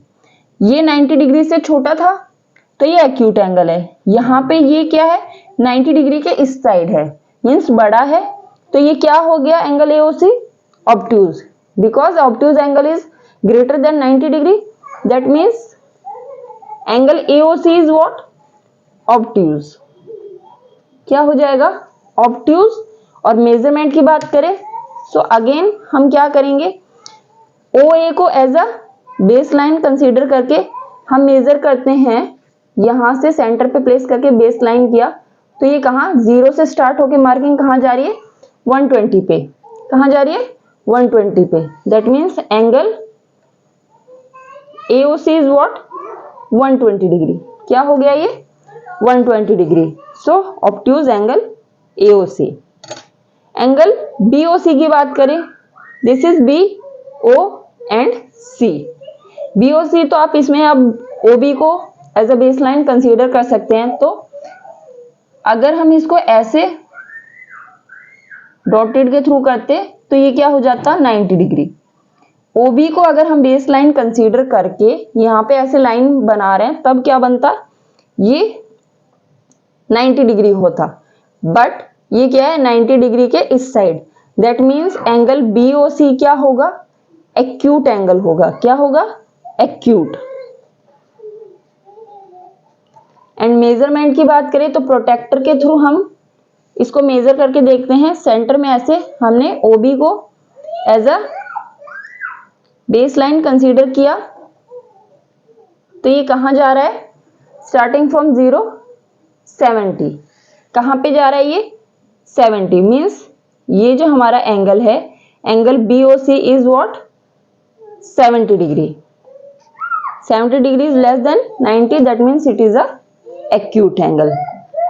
ये 90 डिग्री से छोटा था तो ये एक्यूट एंगल है। यहाँ पे ये क्या है, 90 डिग्री के इस साइड है, मीन्स बड़ा है, तो ये क्या हो गया angle AOC, obtuse. Because obtuse angle is greater then 90 degree, that means angle AOC is what, obtuse. क्या हो जाएगा, ऑब्ट्यूज। और मेजरमेंट की बात करें सो अगेन हम क्या करेंगे, OA को as a base line consider करके हम मेजर करते हैं। यहां से सेंटर पे प्लेस करके बेस लाइन किया तो ये कहाँ, 0 से स्टार्ट होके मार्किंग कहाँ जा रही है, 120 पे। कहाँ जा रही है, 120 पे। That means angle AOC is what, 120 degree. क्या हो गया ये, 120 degree. So obtuse angle AOC। Angle BOC की बात करें, this is BO and C। BOC तो आप इसमें अब OB को as a base line consider कर सकते हैं। तो अगर हम इसको ऐसे डॉटेड के थ्रू करते तो ये क्या हो जाता, 90 डिग्री। OB को अगर हम बेस लाइन कंसीडर करके यहाँ पे ऐसे लाइन बना रहे हैं तब क्या बनता, ये 90 डिग्री होता। बट ये क्या है, 90 डिग्री के इस side, that means angle BOC क्या होगा, एक्यूट एंगल होगा। क्या होगा, एक्यूट। एंड मेजरमेंट की बात करें तो प्रोटेक्टर के थ्रू हम इसको मेजर करके देखते हैं। सेंटर में ऐसे हमने OB को as a base line consider किया, तो ये कहां जा रहा है, स्टार्टिंग फ्रॉम 0 70, कहां पे जा रहा है ये 70, मीन्स ये जो हमारा एंगल है, angle BOC is what 70 degree. 70 degree is less than 90, that means it is a acute angle.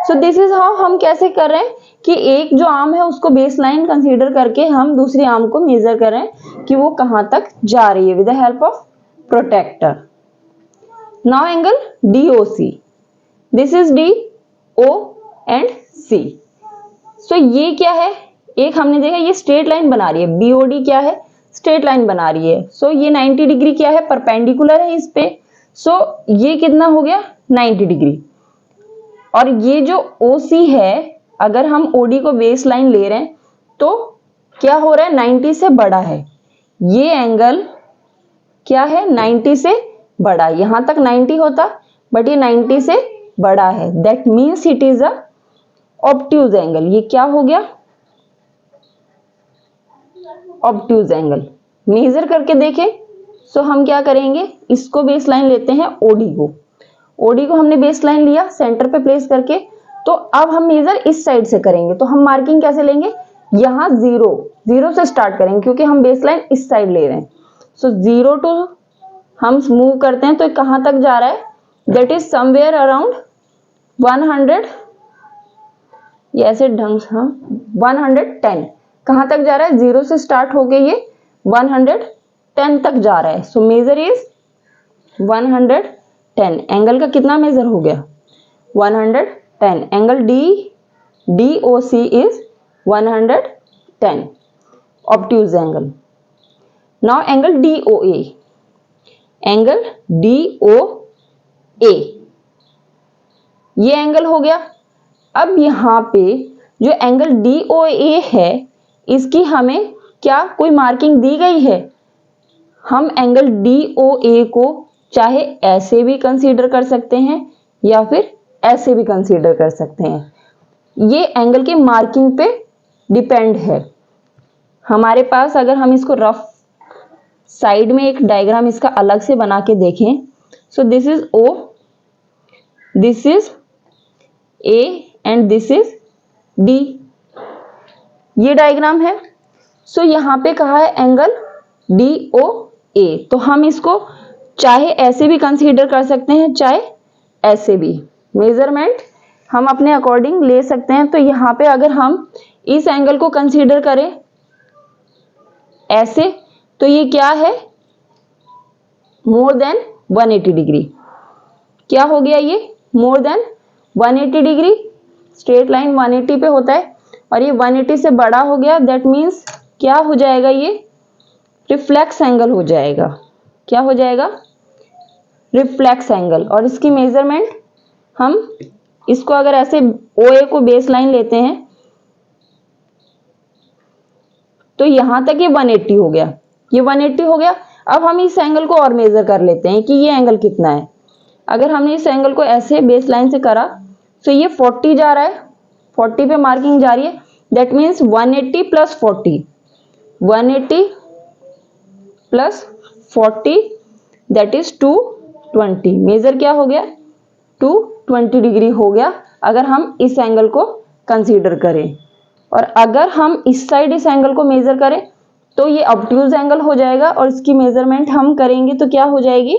So this is how हम कैसे कर रहे हैं कि एक जो आर्म है उसको बेस लाइन कंसीडर करके हम दूसरी आर्म को मेजर कर रहे हैं कि वो कहां तक जा रही है with the help of protractor. Now angle DOC, this is DO and C। सो ये क्या है, एक हमने देखा ये स्ट्रेट लाइन बना रही है, BOD क्या है, स्ट्रेट लाइन बना रही है। सो ये 90 डिग्री क्या है, परपेंडिकुलर है इस पे। सो ये कितना हो गया 90 डिग्री। और ये जो OC है, अगर हम OD को बेस लाइन ले रहे हैं तो क्या हो रहा है, 90 से बड़ा है। ये एंगल क्या है, 90 से बड़ा। यहां तक 90 होता बट ये 90 से बड़ा है, that means it is a obtuse angle. ये क्या हो गया, ऑब्ट्यूज एंगल। मेजर करके देखें सो हम क्या करेंगे, इसको बेस लाइन लेते हैं OD को। OD को हमने बेस लाइन लिया सेंटर पे प्लेस करके, तो अब हम मेजर इस साइड से करेंगे। तो हम मार्किंग कैसे लेंगे, यहां 0 से स्टार्ट करेंगे क्योंकि हम बेस लाइन इस साइड ले रहे हैं। सो 0 टू हम मूव करते हैं तो कहां तक जा रहा है, दैट इज समवेयर अराउंड 100, ये ऐसे ढंग से हम 110 कहां तक जा रहा है, 0 से स्टार्ट होके ये 110 तक जा रहा है। So major is 110। एंगल का कितना मेजर हो गया 110। Angle DOC is 110 obtuse angle. Now angle DOA, angle DOA ये एंगल हो गया। अब यहां पे जो एंगल DOA है इसकी हमें क्या कोई मार्किंग दी गई है, हम एंगल DOA को चाहे ऐसे भी कंसीडर कर सकते हैं या फिर ऐसे भी कंसीडर कर सकते हैं। ये एंगल के मार्किंग पे डिपेंड है। हमारे पास अगर हम इसको रफ साइड में एक डायग्राम इसका अलग से बना के देखें, सो this is O, this is A and this is D, ये डायग्राम है। सो यहां पे कहा है एंगल DOA, तो हम इसको चाहे ऐसे भी कंसीडर कर सकते हैं चाहे ऐसे भी। मेजरमेंट हम अपने अकॉर्डिंग ले सकते हैं। तो यहां पे अगर हम इस एंगल को कंसीडर करें ऐसे, तो ये क्या है मोर देन 180 डिग्री। क्या हो गया ये more than 180 degree, straight line 180 पे होता है और ये 180 से बड़ा हो गया, दैट मीन्स क्या हो जाएगा, ये रिफ्लेक्स एंगल हो जाएगा। क्या हो जाएगा, रिफ्लेक्स एंगल। और इसकी मेजरमेंट हम इसको अगर ऐसे OA को बेस लाइन लेते हैं तो यहां तक ये 180 हो गया, ये 180 हो गया। अब हम इस एंगल को और मेजर कर लेते हैं कि ये एंगल कितना है। अगर हमने इस एंगल को ऐसे बेस लाइन से करा तो ये 40 जा रहा है, 40 पे मार्किंग जा रही है, that means 180 plus 40, 180 plus 40 that is 220। Measure क्या हो गया 220 डिग्री हो गया अगर हम इस एंगल को कंसीडर करें। और अगर हम इस साइड इस एंगल को मेजर करें तो ये ऑब्ट्यूज एंगल हो जाएगा और इसकी मेजरमेंट हम करेंगे तो क्या हो जाएगी,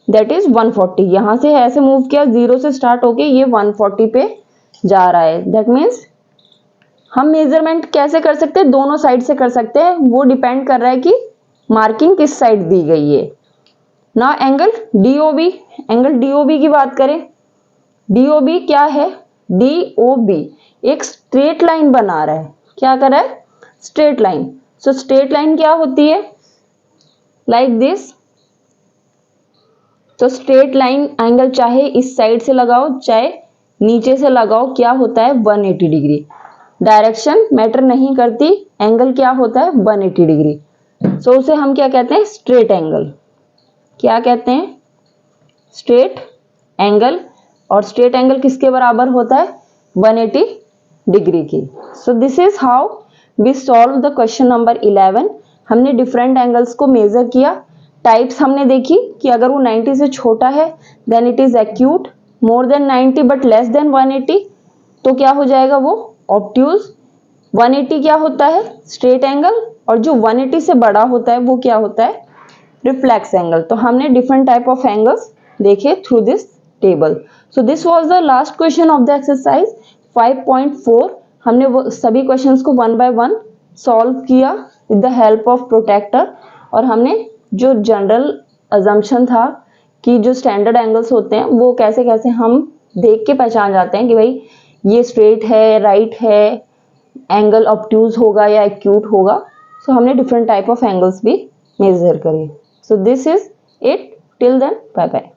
दैट इज 140। यहां से ऐसे मूव किया 0 से स्टार्ट होके ये 140 पे जा रहा है, दैट मीन्स हम मेजरमेंट कैसे कर सकते हैं, दोनों साइड से कर सकते हैं, वो डिपेंड कर रहा है कि मार्किंग किस साइड दी गई है। ना एंगल DOB, एंगल DOB की बात करें, DOB क्या है, DOB एक स्ट्रेट लाइन बना रहा है। क्या कर रहा है, straight line. So straight line क्या होती है, लाइक दिस। तो स्ट्रेट लाइन एंगल चाहे इस साइड से लगाओ चाहे नीचे से लगाओ, क्या होता है 180 डिग्री। डायरेक्शन मैटर नहीं करती, एंगल क्या होता है 180 डिग्री। सो उसे हम क्या कहते हैं, स्ट्रेट एंगल। क्या कहते हैं, स्ट्रेट एंगल। और स्ट्रेट एंगल किसके बराबर होता है 180 डिग्री की। So this is how we solve the question number 11। हमने डिफरेंट एंगल्स को मेजर किया, टाइप्स हमने देखी कि अगर वो 90 से छोटा है then it is acute, more than 90 but less than 180 तो क्या हो जाएगा वो ऑब्ट्यूज। 180 क्या होता है स्ट्रेट एंगल, और जो 180 से बड़ा होता है वो क्या होता है रिफ्लेक्स एंगल। तो हमने डिफरेंट टाइप ऑफ एंगल्स देखे through this table. So this was the last question of the exercise 5.4। हमने वो सभी क्वेश्चंस को वन बाय वन सॉल्व किया with the help of protractor, और हमने जो जनरल अजम्पशन था कि जो स्टैंडर्ड एंगल्स होते हैं वो कैसे कैसे हम देख के पहचान जाते हैं कि भाई ये स्ट्रेट है, राइट है, एंगल ऑब्ट्यूज होगा या एक्यूट होगा। सो हमने डिफरेंट टाइप ऑफ एंगल्स भी मेजर करे। So this is it, till then bye bye.